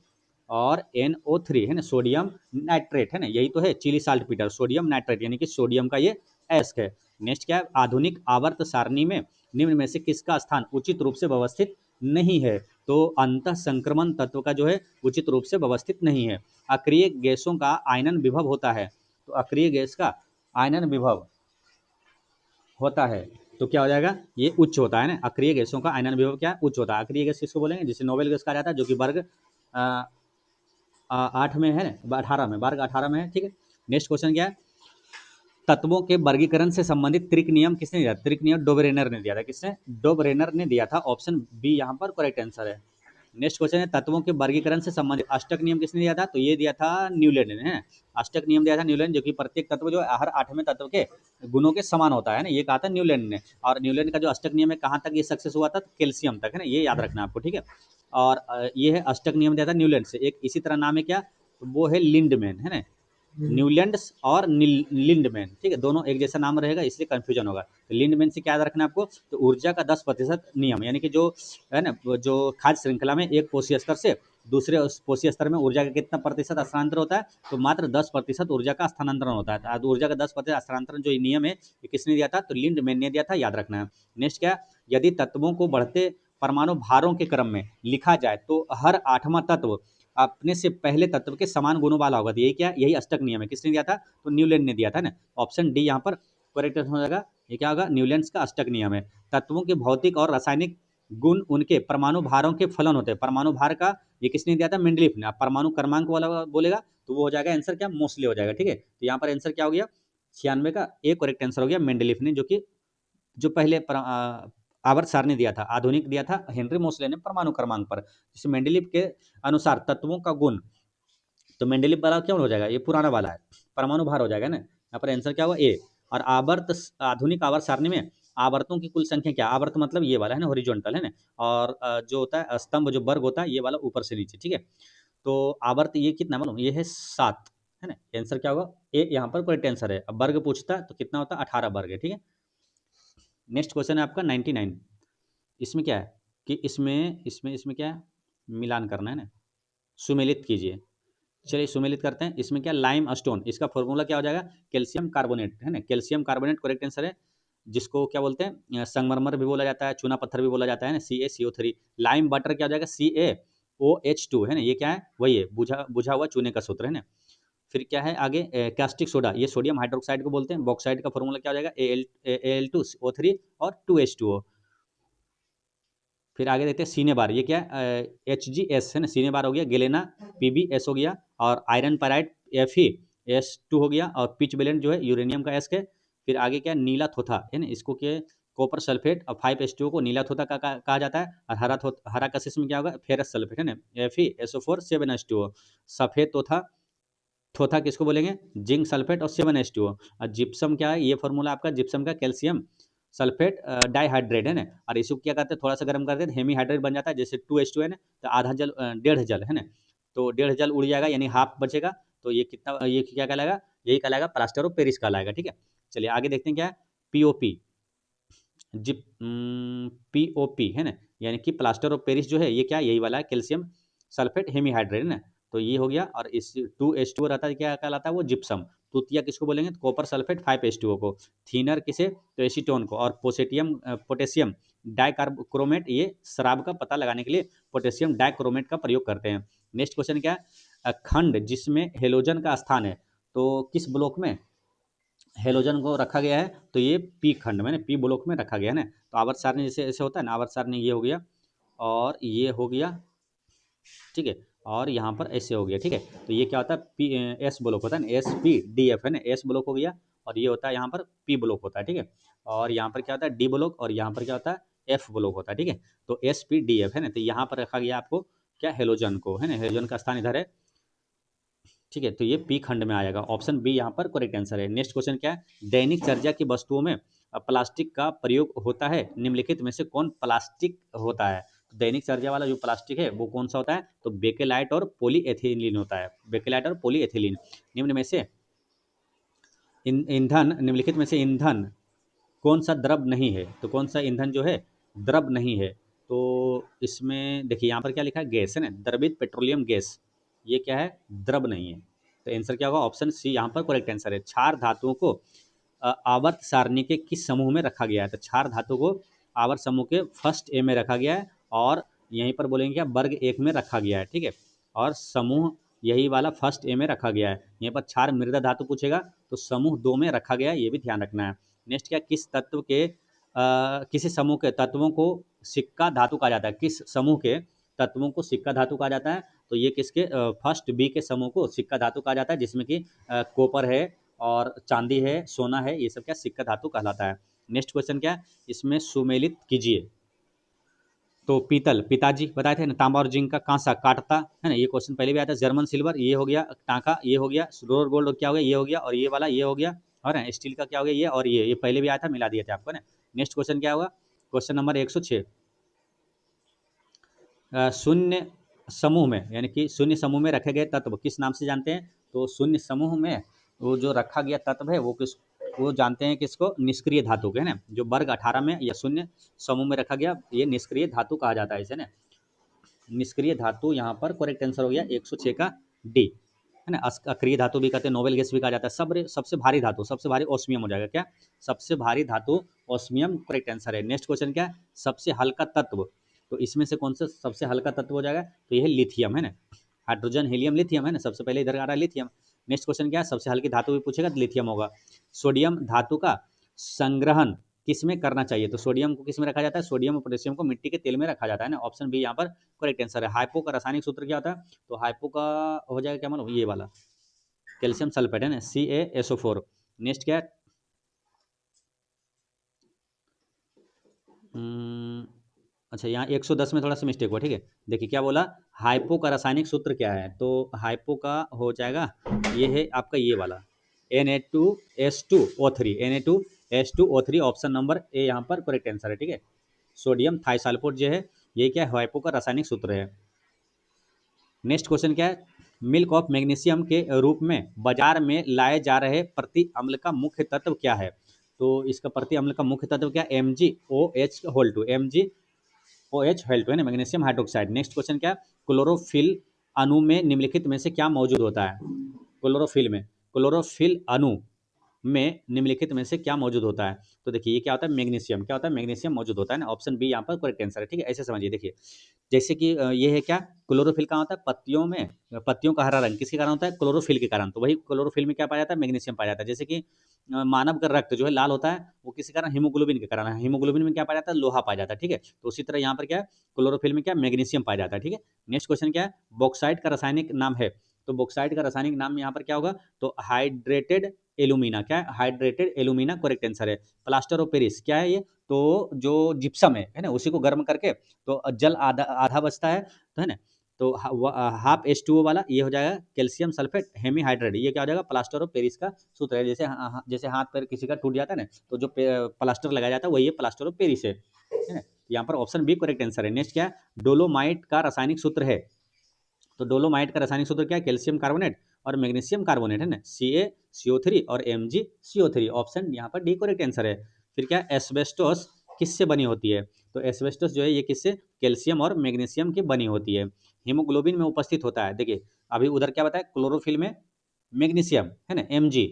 और NO3 है ना, सोडियम नाइट्रेट है ना, यही तो है चिली साल्टपीटर, सोडियम नाइट्रेट, यानी कि सोडियम का ये एस्क है। नेक्स्ट क्या है, आधुनिक आवर्त सारणी में निम्न में से किसका स्थान उचित रूप से व्यवस्थित नहीं है? तो अंतः संक्रमण तत्व का जो है उचित रूप से व्यवस्थित नहीं है। अक्रिय गैसों का आयनन विभव होता है, तो अक्रिय गैस का आयनन विभव होता है तो क्या हो जाएगा, ये उच्च होता है ना। अक्रिय गैसों का आयनन विभव क्या उच्च होता है। अक्रिय गैस किसको बोलेंगे, जिसे नोबेल गैस कहा जाता है, जो कि वर्ग 8 में है ना, 18 में, वर्ग 18 में है। ठीक है, नेक्स्ट क्वेश्चन क्या है, तत्वों के वर्गीकरण से संबंधित त्रिक नियम किसने दिया? त्रिक नियम डोबरेनर ने दिया था। किसने, डोबरेनर ने दिया था। ऑप्शन बी यहाँ पर करेक्ट आंसर है। नेक्स्ट क्वेश्चन है, तत्वों के वर्गीकरण से संबंधित अष्टक नियम किसने दिया था? तो ये दिया था न्यूलैंड ने। अष्टक नियम दिया था न्यूलैंड, जो कि प्रत्येक तत्व जो हर 8वें तत्व के गुणों के समान होता है ना, ये कहा था न्यूलैंड ने। और न्यूलैंड का जो अष्टक नियम है कहाँ तक ये सक्सेस हुआ था, कैल्शियम तक है ना, ये याद रखना आपको। ठीक है, और ये है अष्टक नियम दिया था न्यूलैंड से। एक इसी तरह नाम है क्या, तो वो है लिंडमैन है ना, न्यूलैंड्स और लिंडमैन। ठीक है, दोनों एक जैसा नाम रहेगा इसलिए कंफ्यूजन होगा। तो लिंडमैन से क्या याद रखना है आपको, तो ऊर्जा का 10% नियम, यानी कि जो है ना, जो खाद्य श्रृंखला में एक कोशीय स्तर से दूसरे कोशीय स्तर में ऊर्जा का कितना प्रतिशत स्थानांतरण होता है, तो मात्र 10% ऊर्जा का स्थानांतरण होता है। तो ऊर्जा का 10% स्थानांतरण जो नियम है ये किसने दिया था, तो लिंडमैन ने दिया था, याद रखना है। नेक्स्ट क्या, यदि तत्वों को बढ़ते परमाणु भारों के क्रम में लिखा जाए तो हर 8वां तत्व अपने से पहले तत्व के समान गुणों वाला होगा। तो यही क्या, यही अष्टक नियम है। किसने दिया था, तो न्यूलैंड ने दिया था ना। ऑप्शन डी यहाँ पर करेक्ट हो जाएगा। ये क्या होगा, न्यूलैंड्स का अष्टक नियम है। तत्वों के भौतिक और रासायनिक गुण उनके परमाणु भारों के फलन होते हैं। परमाणु भार का ये किसने दिया था, मेंडलीफ ने। आप परमाणु क्रमांक वाला बोलेगा तो वो हो जाएगा आंसर क्या, मोस्ले हो जाएगा। ठीक है, तो यहाँ पर आंसर क्या हो गया, 96 का एक करेक्ट आंसर हो गया मेंडलीफ ने, जो कि जो पहले आवर्त सारणी दिया था। आधुनिक दिया था हेनरी मोस्ले ने परमाणु क्रमांक पर। जैसे मेंडलीफ के अनुसार तत्वों का गुण, तो मेंडलीफ वाला क्यों हो जाएगा, ये पुराना वाला है, परमाणु भार हो जाएगा ना। यहाँ पर आंसर क्या होगा, ए। और आवर्त आधुनिक आवर्त सारणी में आवर्तों की कुल संख्या क्या, आवर्त मतलब ये वाला है ना, हॉरिजॉन्टल है ना। और जो होता है स्तंभ, जो वर्ग होता है ये वाला ऊपर से नीचे। ठीक है, तो आवर्त ये कितना मालूम, ये है 7 है ना। आंसर क्या होगा, ए यहाँ पर करेक्ट आंसर है। अब वर्ग पूछता है तो कितना होता है, 18 वर्ग है। ठीक है, नेक्स्ट क्वेश्चन है आपका 99। इसमें क्या है कि इसमें क्या है, मिलान करना है ना, सुमेलित कीजिए। चलिए सुमेलित करते हैं। इसमें क्या, लाइम स्टोन, इसका फॉर्मूला क्या हो जाएगा, कैल्शियम कार्बोनेट है ना। कैल्शियम कार्बोनेट करेक्ट आंसर है, जिसको क्या बोलते हैं, संगमरमर भी बोला जाता है, चूना पत्थर भी बोला जाता है ना, CaCO3। लाइम वाटर क्या हो जाएगा, CaOH2 है ना, ये क्या है, वही है बुझा बुझा हुआ चूने का सूत्र है ना। फिर क्या है आगे, कैस्टिक सोडा, ये सोडियम हाइड्रोक्साइड को बोलते हैं। बॉक्साइड का फॉर्मूला क्या हो जाएगा, Al2O3 और 2H2O। फिर आगे देखते हैं सीने बार, ये क्या है, HgS है ना, सीने बार हो गया। गेलेना PbS हो गया, और आयरन पैराइड Fe(S2) हो गया, और पिच बेलेंट जो है यूरेनियम का एस है। फिर आगे क्या है, नीला थोथा है ना, इसको क्या, कॉपर सल्फेट और 5H2O को नीला थोथा कहा जाता है। और हरा कशिश में क्या होगा, फेरस सल्फेट है ना, FeSO4 7H2O। सफेद तोथा चौथा किसको बोलेंगे, जिंक सल्फेट और 7H2O। और जिप्सम क्या है, ये फॉर्मूला आपका जिप्सम का कैल्शियम सल्फेट डाइहाइड्रेट है ना, और इसको क्या करते हैं, थोड़ा सा गर्म करते हैं, हेमीहाइड्रेट बन जाता है, जैसे 2H2 है ना, तो आधा जल 1.5 जल है ना, तो 1.5 जल उड़ जाएगा, यानी हाफ बचेगा, तो ये कितना, ये क्या कहलाएगा, यही कहलाएगा प्लास्टर ऑफ पेरिस कहलाएगा। ठीक है, चलिए आगे देखते हैं क्या है, पीओपी, जिप पीओपी है ना, यानी कि प्लास्टर ऑफ पेरिस जो है ये क्या, यही वाला है, कैल्शियम सल्फेट हेमीहाइड्रेट है ना, तो ये हो गया। और इस 2H2O रहता है, क्या कहलाता है वो, जिप्सम। तुतिया किसको बोलेंगे, तो कॉपर सल्फेट 5H2O को। थीनर किसे, तो एसीटोन को। और पोटेशियम डाइकार्बोक्रोमेट, ये शराब का पता लगाने के लिए पोटेशियम डाइक्रोमेट का प्रयोग करते हैं। नेक्स्ट क्वेश्चन क्या है, खंड जिसमें हेलोजन का स्थान है, तो किस ब्लॉक में हेलोजन को रखा गया है, तो ये पी खंड में, पी ब्लॉक में रखा गया है ना। तो आवर्त सारणी जैसे ऐसे होता है ना, आवर्त सारणी ये हो गया और ये हो गया, ठीक है, और यहाँ पर ऐसे हो गया। ठीक है, तो ये क्या होता है, पी एस ब्लॉक होता है ना, SP DF है ना, एस ब्लॉक हो गया, और ये होता है यहाँ पर पी ब्लॉक होता है। ठीक है, और यहाँ पर क्या होता है, डी ब्लॉक, और यहाँ पर क्या होता है, एफ ब्लॉक होता है। ठीक है, तो SP DF है ना, तो यहाँ पर रखा गया आपको क्या, हेलोजन को है ना, हेलोजन का स्थान इधर है। ठीक है, तो ये पी खंड में आएगा, ऑप्शन बी यहाँ पर करेक्ट आंसर है। नेक्स्ट क्वेश्चन क्या है, दैनिक चर्या की वस्तुओं में प्लास्टिक का प्रयोग होता है, निम्नलिखित में से कौन प्लास्टिक होता है। तो दैनिक चर्या वाला जो प्लास्टिक है वो कौन सा होता है, तो बेकेलाइट और पॉलीएथिलीन होता है, बेकेलाइट और पॉलीएथिलीन। निम्न में से ईंधन, निम्नलिखित में से ईंधन कौन सा द्रव नहीं है, तो कौन सा ईंधन जो है द्रव नहीं है, तो इसमें देखिए यहाँ पर क्या लिखा है, गैस है ना, द्रवित पेट्रोलियम गैस, ये क्या है, द्रव नहीं है। तो आंसर क्या होगा, ऑप्शन सी यहाँ पर करेक्ट आंसर है। क्षार धातुओं को आवर्त सारणी के किस समूह में रखा गया है, तो क्षार धातु को आवर्त समूह के फर्स्ट ए में रखा गया है, और यहीं पर बोलेंगे क्या, वर्ग 1 में रखा गया है। ठीक है, और समूह यही वाला फर्स्ट ए में रखा गया है। यहाँ पर क्षार मृदा धातु पूछेगा तो समूह 2 में रखा गया है, ये भी ध्यान रखना है। नेक्स्ट क्या, किस तत्व के किसी समूह के तत्वों को सिक्का धातु कहा जाता है, किस समूह के तत्वों को सिक्का धातु कहा जाता है, तो ये किसके, फर्स्ट बी के समूह को सिक्का धातु कहा जाता है, जिसमें कि कॉपर है और चांदी है, सोना है, ये सब क्या सिक्का धातु कहलाता है। नेक्स्ट क्वेश्चन क्या है, इसमें सुमेलित कीजिए, तो पीतल पिताजी बताए थे ना, तांबा और जिंक का कांसा काटता है ना, ये क्वेश्चन पहले भी आया था। जर्मन सिल्वर ये हो गया, टाका ये हो गया, रोर गोल्ड क्या हो गया, ये हो गया, और ये वाला ये हो गया, और स्टील का क्या हो गया, ये, और ये पहले भी आया था, मिला दिए थे आपको ना। नेक्स्ट क्वेश्चन क्या होगा, क्वेश्चन नंबर 106, शून्य समूह में, यानी कि शून्य समूह में रखे गए तत्व किस नाम से जानते हैं, तो शून्य समूह में वो जो रखा गया तत्व है वो किस, वो जानते हैं किसको, निष्क्रिय धातु के है ना, जो वर्ग 18 में या शून्य समूह में रखा गया, ये निष्क्रिय धातु कहा जाता है इसे ना। निष्क्रिय धातु यहाँ पर करेक्ट आंसर हो गया 106 का डी, है ना। अक्रिय धातु भी कहते हैं, नोबेल गैस भी कहा जाता है। सबसे भारी धातु, सबसे भारी ओस्मियम हो जाएगा, क्या सबसे भारी धातु ओस्मियम करेक्ट आंसर है। नेक्स्ट क्वेश्चन क्या है, सबसे हल्का तत्व, तो इसमें से कौन सा सबसे हल्का तत्व हो जाएगा, तो यह लिथियम है ना, हाइड्रोजन हीलियम लिथियम है ना, सबसे पहले इधर आ रहा है लिथियम। नेक्स्ट क्वेश्चन क्या है, सबसे हल्की धातु भी पूछेगा तो लिथियम होगा। सोडियम धातु का संग्रहण किस में करना चाहिए, तो सोडियम को किस में रखा जाता है, सोडियम और पोटेशियम को मिट्टी के तेल में रखा जाता है ना, ऑप्शन बी यहाँ पर करेक्ट आंसर है। हाइपो का रासायनिक सूत्र क्या होता है, तो हाइपो का हो जाएगा क्या, मालूम, ये वाला कैल्शियम सल्फेट है ना, CaSO4। नेक्स्ट क्या है, अच्छा यहाँ 110 में थोड़ा सा मिस्टेक हुआ, ठीक है। देखिए क्या बोला, हाइपो का रासायनिक सूत्र क्या है, तो हाइपो का हो जाएगा, ये है आपका ये वाला Na2S2O3 ऑप्शन नंबर ए यहाँ पर करेक्ट आंसर है। ठीक है, सोडियम थाइसल्फेट जो है ये क्या है, हाइपो का रासायनिक सूत्र है। नेक्स्ट क्वेश्चन क्या है, मिल्क ऑफ मैग्नीशियम के रूप में बाजार में लाए जा रहे प्रति अम्ल का मुख्य तत्व क्या है, तो इसका प्रति अम्ल का मुख्य तत्व क्या, MgOH है ना, मैग्नीशियम हाइड्रोक्साइड। नेक्स्ट क्वेश्चन क्या, क्लोरोफिल अणु में निम्नलिखित में से क्या मौजूद होता है, क्लोरोफिल अणु में निम्नलिखित में से क्या मौजूद होता है, तो देखिए ये क्या होता है, मैग्नीशियम, क्या होता है, मैग्नीशियम मौजूद होता है ना, ऑप्शन बी यहाँ पर करेक्ट आंसर है। ठीक है, ऐसे समझिए, देखिए जैसे कि ये है क्या, क्लोरोफिल कहाँ होता है, पत्तियों में, पत्तियों का हरा रंग किसके कारण होता है, क्लोरोफिल के कारण, तो वही क्लोरोफिल में क्या पाया जाता है, मैग्नीशियम पाया जाता है। जैसे कि मानव का रक्त जो है लाल होता है, वो किसी कारण, हीमोग्लोबिन के कारण है, हीमोग्लोबिन में क्या पाया जाता है, लोहा पाया जाता है। ठीक है, तो उसी तरह यहाँ पर क्या है, क्लोरोफिल में क्या, मैग्नीशियम पाया जाता है। ठीक है, नेक्स्ट क्वेश्चन क्या है, बॉक्साइट का रासायनिक नाम है, तो बॉक्साइट का रासायनिक नाम यहाँ पर क्या होगा, तो हाइड्रेटेड एल्यूमिना, क्या है, हाइड्रेटेड एल्यूमिना करेक्ट आंसर है। प्लास्टर ऑफ पेरिस क्या है ये, तो जो जिप्सम है ना, उसी को गर्म करके तो जल आधा आधा बचता है, तो है ना, तो हाफ H2O वाला ये हो जाएगा कैल्शियम सल्फेट हेमीहाइड्रेट, ये क्या हो जाएगा प्लास्टर ऑफ पेरिस का सूत्र है। जैसे हाथ पैर किसी का टूट जाता है ना, तो जो प्लास्टर लगाया जाता है वही प्लास्टर ऑफ पेरिस है ना। यहाँ पर ऑप्शन बी करेक्ट आंसर है। नेक्स्ट क्या है, डोलोमाइट का रासायनिक सूत्र है। तो डोलोमाइट का रासायनिक सूत्र क्या है, कैल्शियम कार्बोनेट और मैग्नीशियम कार्बोनेट है ना, CaCO3 और MgCO3, ऑप्शन यहाँ पर डी करेक्ट आंसर है। फिर क्या, एस्बेस्टोस किससे बनी होती है, तो एस्बेस्टोस जो है ये किससे, कैल्शियम और मैग्नीशियम की बनी होती है। हीमोग्लोबिन में उपस्थित होता है। देखिए अभी उधर क्या बताया, क्लोरोफिल में मैग्नीशियम है ना Mg,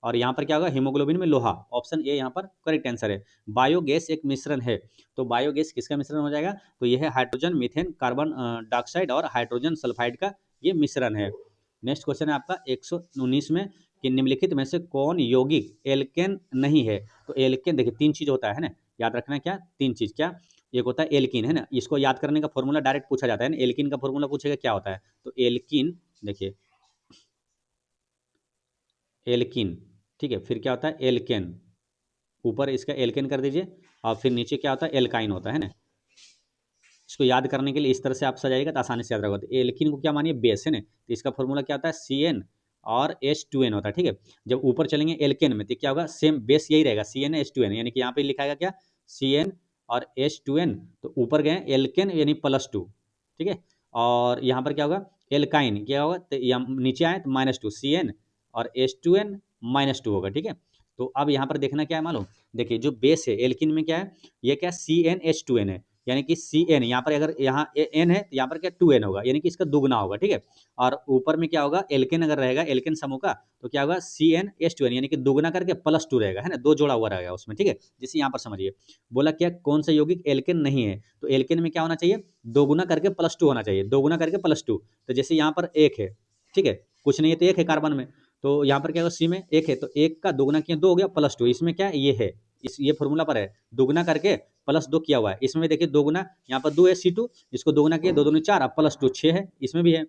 और यहाँ पर क्या होगा, हीमोग्लोबिन में लोहा, ऑप्शन ए यहाँ पर करेक्ट आंसर है। बायोगैस एक मिश्रण है, तो बायोगैस किसका मिश्रण हो जाएगा, तो यह है हाइड्रोजन मीथेन कार्बन डाइऑक्साइड और हाइड्रोजन सल्फाइड का ये मिश्रण है। नेक्स्ट क्वेश्चन है आपका 119 में कि निम्नलिखित में से कौन यौगिक एल्केन नहीं है। तो एल्केन देखिए तीन चीज होता है ना, याद रखना क्या, तीन चीज क्या, एक होता है एल्किन है ना, इसको याद करने का फॉर्मूला डायरेक्ट पूछा जाता है ना, एल्किन का फॉर्मूला पूछेगा क्या होता है, तो एल्किन देखिए एल्किन, ठीक है, फिर क्या होता है एल्केन, ऊपर इसका एल्केन कर दीजिए, और फिर नीचे क्या होता है एल्काइन होता है ना। इसको याद करने के लिए इस तरह से आप सजाइएगा तो आसानी से याद रहेगा। तो एल्किन को क्या मानिए, बेस है ना, तो इसका फॉर्मूला क्या होता है, CN और H2N होता है, ठीक है। जब ऊपर चलेंगे एल्केन में तो क्या होगा, सेम बेस यही रहेगा CnH2n, यानी कि यहाँ पे लिखाएगा क्या, CN और H2N, तो ऊपर गए एल्केन यानी +2, ठीक है। और यहाँ पर क्या होगा, एल्काइन क्या होगा, तो नीचे आए तो -2, CN और H2N -2 होगा, ठीक है। तो अब यहाँ पर देखना क्या है मालूम, देखिए जो बेस है एल्किन में क्या है, ये क्या CnH2n है, यानी कि CN यहाँ पर अगर यहाँ N है तो यहाँ पर क्या 2N होगा, यानी कि इसका दुगना होगा, ठीक है। और ऊपर में क्या होगा, एल्केन अगर रहेगा एल्केन समूह का, तो क्या होगा CnH2n, यानी कि दुगना करके +2 रहेगा है ना, दो जोड़ा हुआ रहेगा उसमें, ठीक है। जैसे यहाँ पर समझिए, बोला क्या कौन सा यौगिक एल्केन नहीं है, तो एल्केन में क्या होना चाहिए, दोगुना करके +2 होना चाहिए, दोगुना करके +2। तो जैसे यहाँ पर एक है, ठीक है, कुछ नहीं है तो एक है कार्बन में, तो यहाँ पर क्या होगा, सी में एक है तो एक का दोगुना किया 2 हो गया +2, इसमें क्या ये है, इस ये फॉर्मूला पर है, दोगुना करके +2 किया हुआ है, इसमें देखिए दोगुना, यहाँ पर 2 है C2, इसको दोगुना किया 2 दूनी 4, अब +2 6 है, इसमें भी है।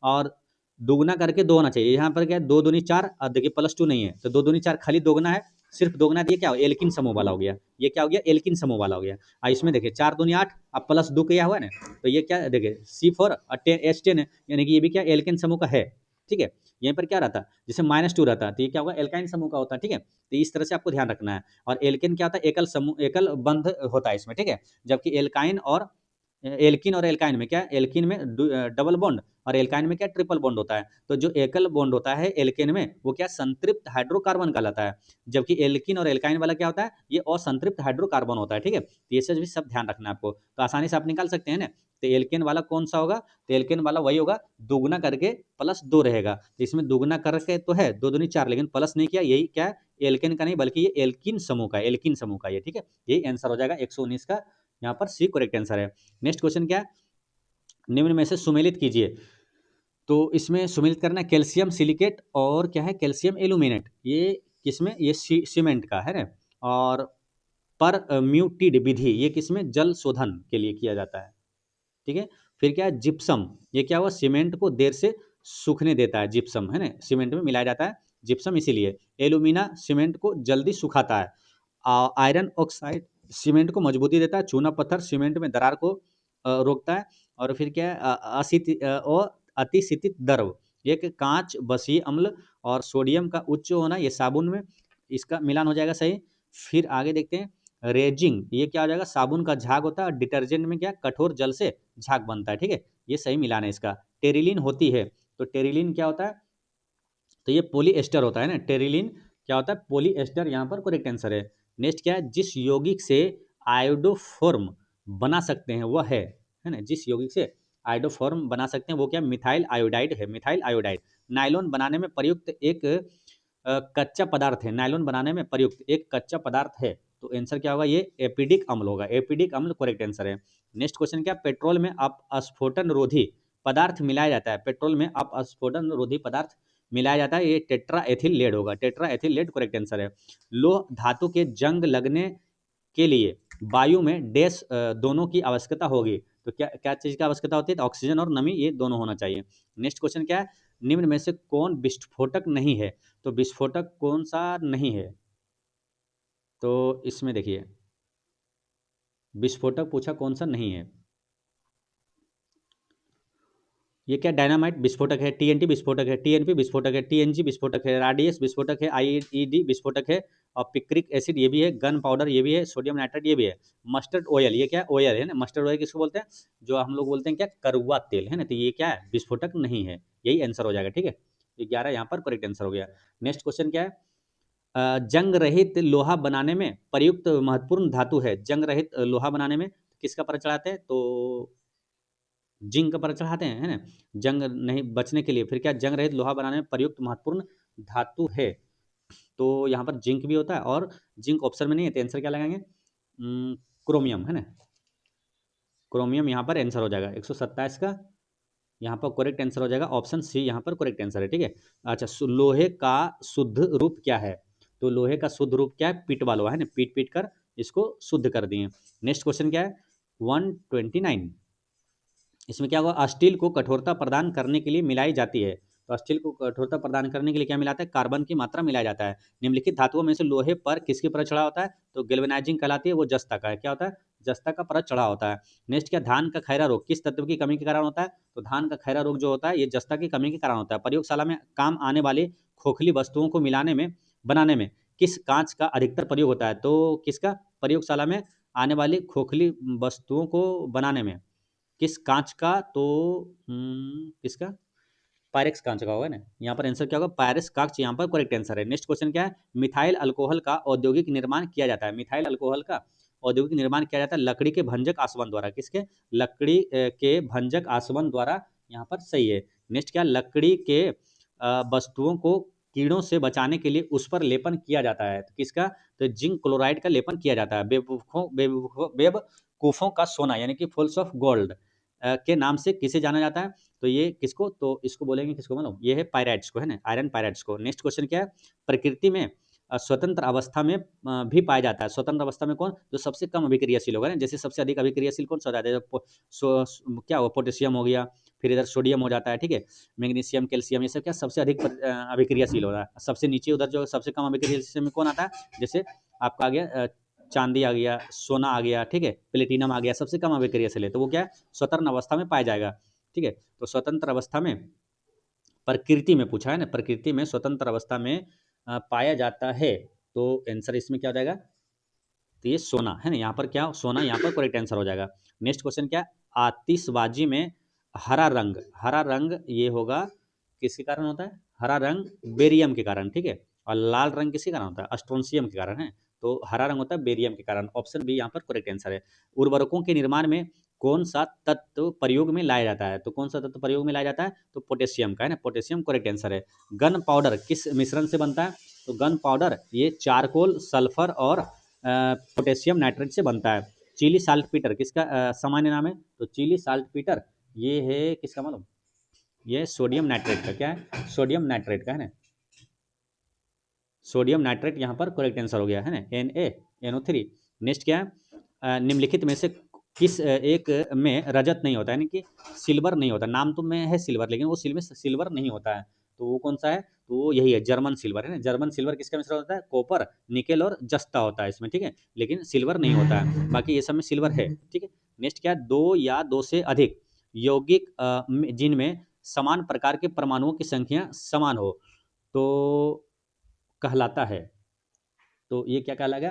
और दोगुना करके 2 होना चाहिए, यहाँ पर क्या है 2 दूनी 4, और देखिए +2 नहीं है तो 2 दूनी 4 खाली दोगुना है, सिर्फ दोगुना दिए क्या हो, एल्किन समूह वाला हो गया, ये क्या हो गया, एल्किन समूह वाला हो गया। और इसमें देखिए 4 दूनी 8, अब +2 किया हुआ है ना, तो ये क्या देखिए C4 और H10 है, यानी कि ये भी क्या एल्किन समूह का है, ठीक है। यहीं पर क्या रहता, जैसे -2 रहता तो ये क्या होगा, एल्काइन समूह का होता है, ठीक है। तो इस तरह से आपको ध्यान रखना है। और एल्केन क्या होता है, एकल समूह, एकल बंध होता है इसमें, ठीक है। जबकि एल्काइन और एल्किन और एल्काइन में क्या है, एल्किन में डबल बॉन्ड और एल्काइन में क्या ट्रिपल बॉन्ड होता है। तो जो एकल बॉन्ड होता है एल्केन में वो क्या संतृप्त हाइड्रोकार्बन कहलाता है, जबकि एल्किन और एल्काइन वाला क्या होता है, ये असंतृप्त हाइड्रोकार्बन होता है, ठीक है। तो ये सब भी सब ध्यान रखना है आपको, तो आसानी से आप निकाल सकते हैं ना। तो एल्केन वाला कौन सा होगा, तो एल्केन वाला वही होगा, दोगुना करके +2 रहेगा, तो इसमें दोगुना करके तो है 2 दूनी 4, लेकिन प्लस नहीं किया, यही क्या है एल्केन का नहीं बल्कि ये एल्किन समूह का, एल्किन समूह का ये, ठीक है। यही आंसर हो जाएगा 119 का, यहाँ पर सी करेक्ट आंसर है। नेक्स्ट क्वेश्चन क्या है, निम्न में से सुमेलित कीजिए। तो इसमें सुमेलित करना है कैल्शियम सिलिकेट और क्या है कैल्शियम एल्यूमिनेट, ये किसमें, ये सीमेंट का है ना। और पर म्यूटिड विधि ये किसमें, जल शोधन के लिए किया जाता है, ठीक है। फिर क्या है जिप्सम, ये क्या हुआ, सीमेंट को देर से सूखने देता है, जिप्सम है ना, सीमेंट में मिलाया जाता है जिप्सम, इसीलिए एल्यूमिना सीमेंट को जल्दी सुखाता है। आयरन ऑक्साइड सीमेंट को मजबूती देता है, चूना पत्थर सीमेंट में दरार को रोकता है। और फिर क्या है अतिसितित द्रव, एक कांच बसी अम्ल और सोडियम का उच्च होना, ये साबुन में इसका मिलान हो जाएगा सही। फिर आगे देखते हैं रेजिंग, ये क्या हो जाएगा, साबुन का झाग होता है, और डिटर्जेंट में क्या कठोर जल से झाग बनता है, ठीक है। ये सही मिलान है इसका। टेरिलिन होती है, तो टेरिलिन क्या होता है, तो ये पॉलीएस्टर होता है ना, टेरिलिन क्या होता है, पॉलीएस्टर, यहाँ पर करेक्ट आंसर है। नेक्स्ट क्या है, जिस यौगिक से आयोडोफॉर्म बना सकते हैं वह है ना, जिस यौगिक से आयोडोफॉर्म बना सकते हैं वो क्या, मिथाइल आयोडाइड है, मिथाइल आयोडाइड। नायलॉन बनाने में प्रयुक्त एक कच्चा पदार्थ है, नायलॉन बनाने में प्रयुक्त एक कच्चा पदार्थ है, तो आंसर क्या होगा, ये एपिडिक अम्ल होगा, एपिडिक अम्ल करेक्ट आंसर है। नेक्स्ट क्वेश्चन क्या, पेट्रोल में अपस्फोटन रोधी पदार्थ मिलाया जाता है, पेट्रोल में अपस्फोटन रोधी पदार्थ मिलाया जाता है, ये टेट्रा एथिल लेड होगा, tetra ethyl lead correct answer है। लोह धातु के जंग लगने के लिए वायु में डैश दोनों की आवश्यकता होगी, तो क्या क्या चीज की आवश्यकता होती है, तो ऑक्सीजन और नमी ये दोनों होना चाहिए। नेक्स्ट क्वेश्चन क्या है, निम्न में से कौन विस्फोटक नहीं है, तो विस्फोटक कौन सा नहीं है, तो इसमें देखिए विस्फोटक पूछा कौन सा नहीं है, ये क्या डायनामाइट विस्फोटक है, टीएनटी विस्फोटक है, टीएनपी विस्फोटक है, टीएनजी विस्फोटक है, राडियस विस्फोटक है, आईईडी विस्फोटक है, और पिक्रिक एसिड ये भी है, गन पाउडर ये भी है, सोडियम नाइट्रेट ये भी है, मस्टर्ड ऑयल ये क्या है, ऑयल है ना, मस्टर्ड ऑयल किसको बोलते हैं, जो हम लोग बोलते हैं क्या, करुआ तेल है ना, तो ये क्या है, विस्फोटक नहीं है, यही आंसर हो जाएगा। ठीक है, 11 यहाँ पर करेक्ट आंसर हो गया। नेक्स्ट क्वेश्चन क्या है, जंग रहित लोहा बनाने में प्रयुक्त महत्वपूर्ण धातु है, जंग रहित लोहा बनाने में किसका पर चढ़ाते हैं, तो जिंक का पर चढ़ाते हैं, है ना, जंग नहीं बचने के लिए, फिर क्या, जंग रहित लोहा बनाने में प्रयुक्त महत्वपूर्ण धातु है, तो यहाँ पर जिंक भी होता है, और जिंक ऑप्शन में नहीं है, तो आंसर क्या लगाएंगे, क्रोमियम है ना, क्रोमियम यहाँ पर आंसर हो जाएगा 127 का, यहाँ पर करेक्ट आंसर हो जाएगा ऑप्शन सी, यहाँ पर करेक्ट आंसर है। ठीक है, अच्छा, लोहे का शुद्ध रूप क्या है, तो लोहे का शुद्ध रूप क्या है, पीटवा लोहा है ना, पीट पीट कर इसको शुद्ध कर दिए। नेक्स्ट क्वेश्चन क्या है, 129, इसमें क्या होगा, स्टील को कठोरता प्रदान करने के लिए मिलाई जाती है, तो स्टील को कठोरता प्रदान करने के लिए क्या मिलाता है, कार्बन की मात्रा मिलाया जाता है। निम्नलिखित धातुओं में से लोहे पर किसकी परत चढ़ा होता है, तो गैल्वेनाइजिंग कहलाती है, वो जस्ता का है, क्या होता है, जस्ता का परत चढ़ा होता है। नेक्स्ट क्या, धान का खैरा रोग किस तत्व की कमी के कारण होता है, तो धान का खैरा रोग जो होता है ये जस्ता की कमी के कारण होता है। प्रयोगशाला में काम आने वाली खोखली वस्तुओं को मिलाने में बनाने में किस कांच का अधिकतर प्रयोग होता है, तो किसका, प्रयोगशाला में आने वाली खोखली वस्तुओं को बनाने में किस कांच का, तो किसका, पायरेक्स कांच का होगा ना, यहाँ पर आंसर क्या होगा, पायरेक्स कांच यहाँ पर करेक्ट आंसर है। नेक्स्ट क्वेश्चन क्या है, मिथाइल अल्कोहल का औद्योगिक निर्माण किया जाता है, मिथाइल अल्कोहल का औद्योगिक निर्माण किया जाता है लकड़ी के भंजक आसवन द्वारा, किसके, लकड़ी के भंजक आसवन द्वारा, यहाँ पर सही है। नेक्स्ट क्या, लकड़ी के वस्तुओं को कीड़ों से बचाने के लिए उस पर लेपन किया जाता है, तो किसका, तो जिंक क्लोराइड का लेपन किया जाता है। बेवकूफों का सोना यानी कि फुल्स ऑफ गोल्ड के नाम से किसे जाना जाता है, तो ये किसको, तो इसको बोलेंगे किसको, मतलब ये है पायराइट्स को, है ना, आयरन पायराइट्स को। नेक्स्ट क्वेश्चन क्या है, प्रकृति में स्वतंत्र अवस्था में भी पाया जाता है, स्वतंत्र अवस्था में कौन, जो सबसे कम अभिक्रियाशील होगा ना, जैसे सबसे अधिक अभिक्रियाशील कौन सा होता है, क्या हो, पोटेशियम हो गया, फिर इधर सोडियम हो जाता है, ठीक है, मैग्नीशियम, कैल्शियम, ये सब क्या सबसे अधिक अभिक्रियाशील होता है। सबसे नीचे उधर जो सबसे कम अभिक्रियाशील में कौन आता है, जैसे आपका आ गया चांदी आ गया, सोना आ गया, ठीक है, प्लेटिनम आ गया, सबसे कम अभिक्रियाशील है, तो वो क्या है, स्वतंत्र अवस्था में पाया जाएगा। ठीक है, तो स्वतंत्र अवस्था में प्रकृति में पूछा है ना, प्रकृति में स्वतंत्र अवस्था में पाया जाता है, तो आंसर इसमें क्या हो जाएगा, तो ये सोना है ना, यहाँ पर क्या, सोना यहाँ पर करेक्ट आंसर हो जाएगा। नेक्स्ट क्वेश्चन क्या, आतिशबाजी में हरा रंग, हरा रंग ये होगा किसके कारण होता है, हरा रंग बेरियम के कारण, ठीक है, और लाल रंग किसके कारण होता है, स्ट्रोंसियम के कारण है, तो हरा रंग होता है बेरियम के कारण, ऑप्शन बी यहाँ पर करेक्ट आंसर है। उर्वरकों के निर्माण में कौन सा तत्व प्रयोग में लाया जाता है, तो कौन सा तत्व प्रयोग में लाया जाता है, तो पोटेशियम का है ना, पोटेशियम करेक्ट आंसर है। गन पाउडर किस मिश्रण से बनता है, तो गन पाउडर ये चारकोल, सल्फर और पोटेशियम नाइट्रेट से बनता है। चिली साल्ट पीटर किसका सामान्य नाम है, तो चिली साल्ट पीटर ये है किसका, मालूम, ये सोडियम नाइट्रेट का, क्या है, सोडियम नाइट्रेट का है ना, सोडियम नाइट्रेट यहाँ पर करेक्ट आंसर हो गया है ना, NaNO3। नेक्स्ट क्या है, निम्नलिखित में से किस एक में रजत नहीं होता, यानी कि सिल्वर नहीं होता, नाम तो में है सिल्वर, लेकिन वो सिल्वर नहीं होता है, तो वो कौन सा है, तो वो यही है, जर्मन सिल्वर है ना, जर्मन सिल्वर किसका मिश्रण होता है, कॉपर, निकेल और जस्ता होता है इसमें, ठीक है, लेकिन सिल्वर नहीं होता है, बाकी ये सब में सिल्वर है। ठीक है, नेक्स्ट क्या है, दो या दो से अधिक यौगिक जिनमें समान प्रकार के परमाणुओं की संख्या समान हो, तो कहलाता है, तो ये क्या कहलाएगा,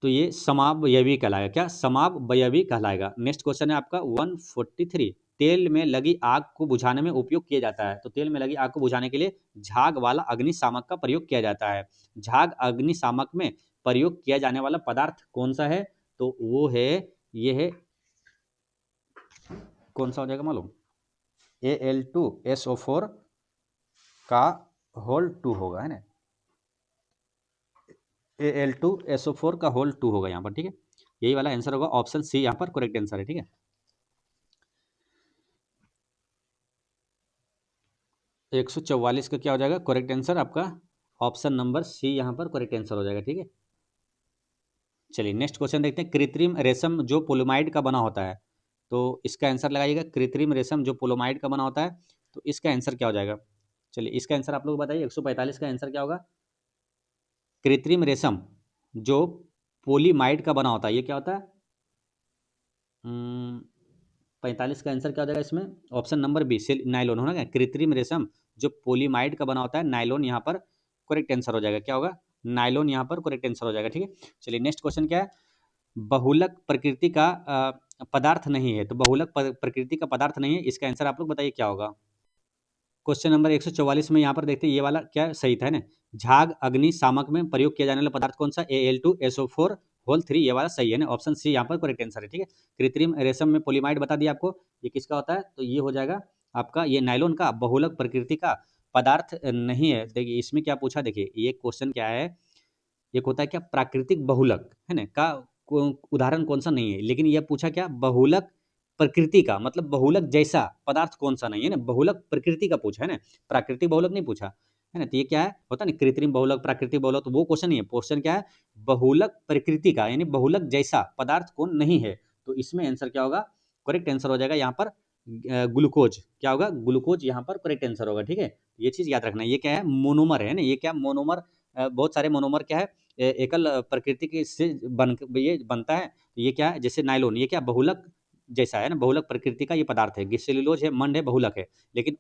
तो ये समावयवी कहलाएगा, क्या, समावयवी कहलाएगा। नेक्स्ट क्वेश्चन है आपका 143, तेल में लगी आग को बुझाने में उपयोग किया जाता है, तो तेल में लगी आग को बुझाने के लिए झाग वाला अग्निशामक का प्रयोग किया जाता है। झाग अग्निशामक में प्रयोग किया जाने वाला पदार्थ कौन सा है, तो वो है, ये है, कौन सा हो जाएगा मालूम, Al2SO4 का होल 2 होगा, है ना, Al2SO4 का होल 2 होगा यहाँ पर, ठीक है, यही वाला आंसर होगा, ऑप्शन सी यहाँ पर करेक्ट आंसर है। ठीक है, 144 का क्या हो जाएगा करेक्ट आंसर आपका, ऑप्शन नंबर सी यहाँ पर करेक्ट आंसर हो जाएगा। ठीक है, चलिए नेक्स्ट क्वेश्चन देखते हैं, कृत्रिम रेशम जो पोलोमाइड का बना होता है, तो इसका आंसर लगाइएगा, कृत्रिम रेशम जो पोलोमाइड का बना होता है, तो इसका आंसर क्या हो जाएगा, चलिए इसका आंसर आप लोग बताइए, 145 का आंसर क्या होगा, कृत्रिम रेशम जो पोलीमाइड का बना होता है, ये क्या होता है, 45 का आंसर क्या हो जाएगा इसमें? ऑप्शन नंबर बी, नायलॉन होना क्या, कृत्रिम रेशम जो पॉलीमाइड का बना होता है, नायलॉन यहाँ पर करेक्ट आंसर हो जाएगा। क्या होगा? नायलॉन यहाँ पर करेक्ट आंसर हो जाएगा। ठीक है, चलिए नेक्स्ट क्वेश्चन क्या है? बहुलक प्रकृति का पदार्थ नहीं है, तो बहुलक प्रकृति का पदार्थ नहीं है, इसका आंसर आप लोग बताइए क्या होगा। क्वेश्चन नंबर 144 में यहाँ पर देखते हैं ये वाला क्या सही था, है ना। झाग अग्नि शामक में प्रयोग किया जाने वाला पदार्थ कौन सा? Al2SO4 होल 3, ये वाला सही है ना, ऑप्शन सी यहाँ पर करेक्ट आंसर है। ठीक है, कृत्रिम रेशम में पॉलीमाइड बता दिया आपको, ये किसका होता है, तो ये हो जाएगा आपका ये नायलॉन का बहुलक प्रकृति का पदार्थ नहीं है। देखिए इसमें क्या पूछा, देखिए ये क्वेश्चन क्या है, एक होता है क्या प्राकृतिक बहुलक, है ना, का उदाहरण कौन सा नहीं है, लेकिन यह पूछा क्या बहुलक प्रकृति का, मतलब बहुलक जैसा पदार्थ कौन सा नहीं है ना, बहुलक प्रकृति का पूछा है ना, प्राकृतिक बहुलक नहीं पूछा है ना। तो ये क्या है, होता है ना कृत्रिम बहुलक प्राकृतिक बहुलक, तो वो क्वेश्चन नहीं है। क्वेश्चन क्या है, बहुलक प्रकृति का यानी बहुलक जैसा पदार्थ कौन नहीं है, तो इसमें आंसर क्या होगा, करेक्ट आंसर हो जाएगा यहाँ पर ग्लूकोज। क्या होगा? ग्लूकोज यहाँ पर करेक्ट आंसर होगा। ठीक है, ये चीज याद रखना, ये क्या है मोनोमर है ना, ये क्या मोनोमर, बहुत सारे मोनोमर क्या है एकल प्रकृति के से ये बनता है। ये क्या है, जैसे नायलॉन, ये क्या बहुलक जैसा है ना, बहुलक प्रकृति का ये पदार्थ है। सेल्यूलोज है, मंड है, बहुलक है, लेकिन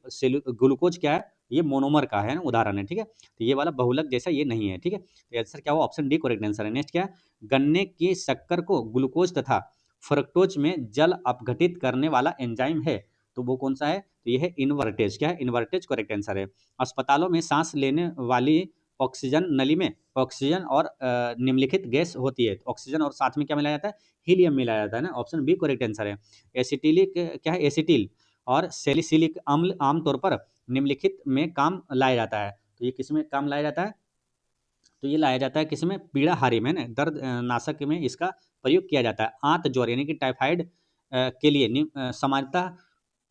ग्लूकोज क्या है, ये मोनोमर का है ना, उदाहरण है। ठीक है, तो ये वाला बहुलक जैसा ये नहीं है। ठीक है, तो आंसर क्या हुआ, ऑप्शन डी करेक्ट आंसर है। नेक्स्ट क्या है, गन्ने की शक्कर को ग्लूकोज तथा फ्रक्टोज में जल अपघटित करने वाला एंजाइम है, तो वो कौन सा है, तो ये है इन्वर्टेज। क्या है, इन्वर्टेज करेक्ट आंसर है। अस्पतालों में सांस लेने वाली ऑक्सीजन नली में ऑक्सीजन और निम्नलिखित गैस होती है, ऑक्सीजन और साथ में क्या मिलाया जाता है, हीलियम मिलाया जाता है ना, ऑप्शन बी करेक्ट आंसर है। एसिटिलिक क्या है, एसिटिल और सैलिसिलिक अम्ल आमतौर पर निम्नलिखित में काम लाया जाता है, तो ये किस में काम लाया जाता है, तो ये लाया जाता है किसमें, पीड़ाहारी में ना, दर्द नाशक में इसका प्रयोग किया जाता है। आंत ज्वर यानी कि टाइफाइड के लिए सामान्यतः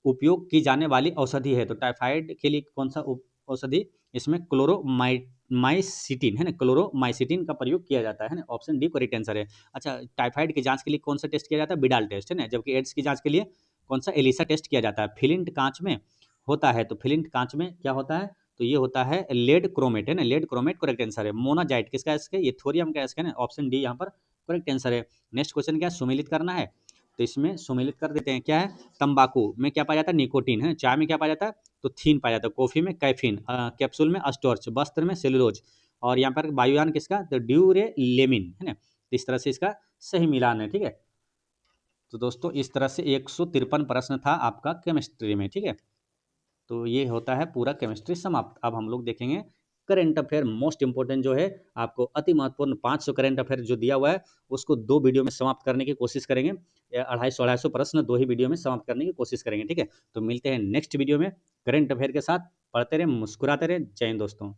उपयोग की जाने वाली औषधि है, तो टाइफाइड के लिए कौन सा औषधि, इसमें क्लोरोमाइसिटिन है ना, क्लोरोमाइसिटिन का प्रयोग किया जाता है ना, ऑप्शन डी करेक्ट आंसर है। अच्छा, टाइफाइड की जांच के लिए कौन सा टेस्ट किया जाता है, बिडाल टेस्ट है ना, जबकि एड्स की जांच के लिए कौन सा, एलिसा टेस्ट किया जाता है। फिलिंट कांच में होता है, तो फिलिंट कांच में क्या होता है, तो ये होता है लेड क्रोमेट है ना, लेड क्रोमेट करेक्ट आंसर है। मोनाजाइट किसका है, ये थोरियम का है ना, ऑप्शन डी यहाँ पर करेक्ट आंसर है। नेक्स्ट क्वेश्चन क्या है, सुमेलित करना है, तो इसमें सुमेलित कर देते हैं। क्या है, तंबाकू में क्या पाया जाता है, निकोटीन है, चाय में क्या पाया जाता है, तो थीन पाया जाता है, कॉफी में कैफीन, कैप्सूल में अस्टॉर्च, वस्त्र में सेलुलोज, और यहाँ पर वायुयान किसका, तो ड्यूरेलेमिन है ना, तो इस तरह से इसका सही मिलान है। ठीक है, तो दोस्तों इस तरह से 153 प्रश्न था आपका केमिस्ट्री में। ठीक है, तो ये होता है पूरा केमिस्ट्री समाप्त। अब हम लोग देखेंगे करंट अफेयर, मोस्ट इंपॉर्टेंट जो है, आपको अति महत्वपूर्ण 500 करंट अफेयर जो दिया हुआ है, उसको 2 वीडियो में समाप्त करने की कोशिश करेंगे। 250 प्रश्न 2 ही वीडियो में समाप्त करने की कोशिश करेंगे। ठीक है, तो मिलते हैं नेक्स्ट वीडियो में करंट अफेयर के साथ। पढ़ते रहे, मुस्कुराते रहे। जय हिंद दोस्तों।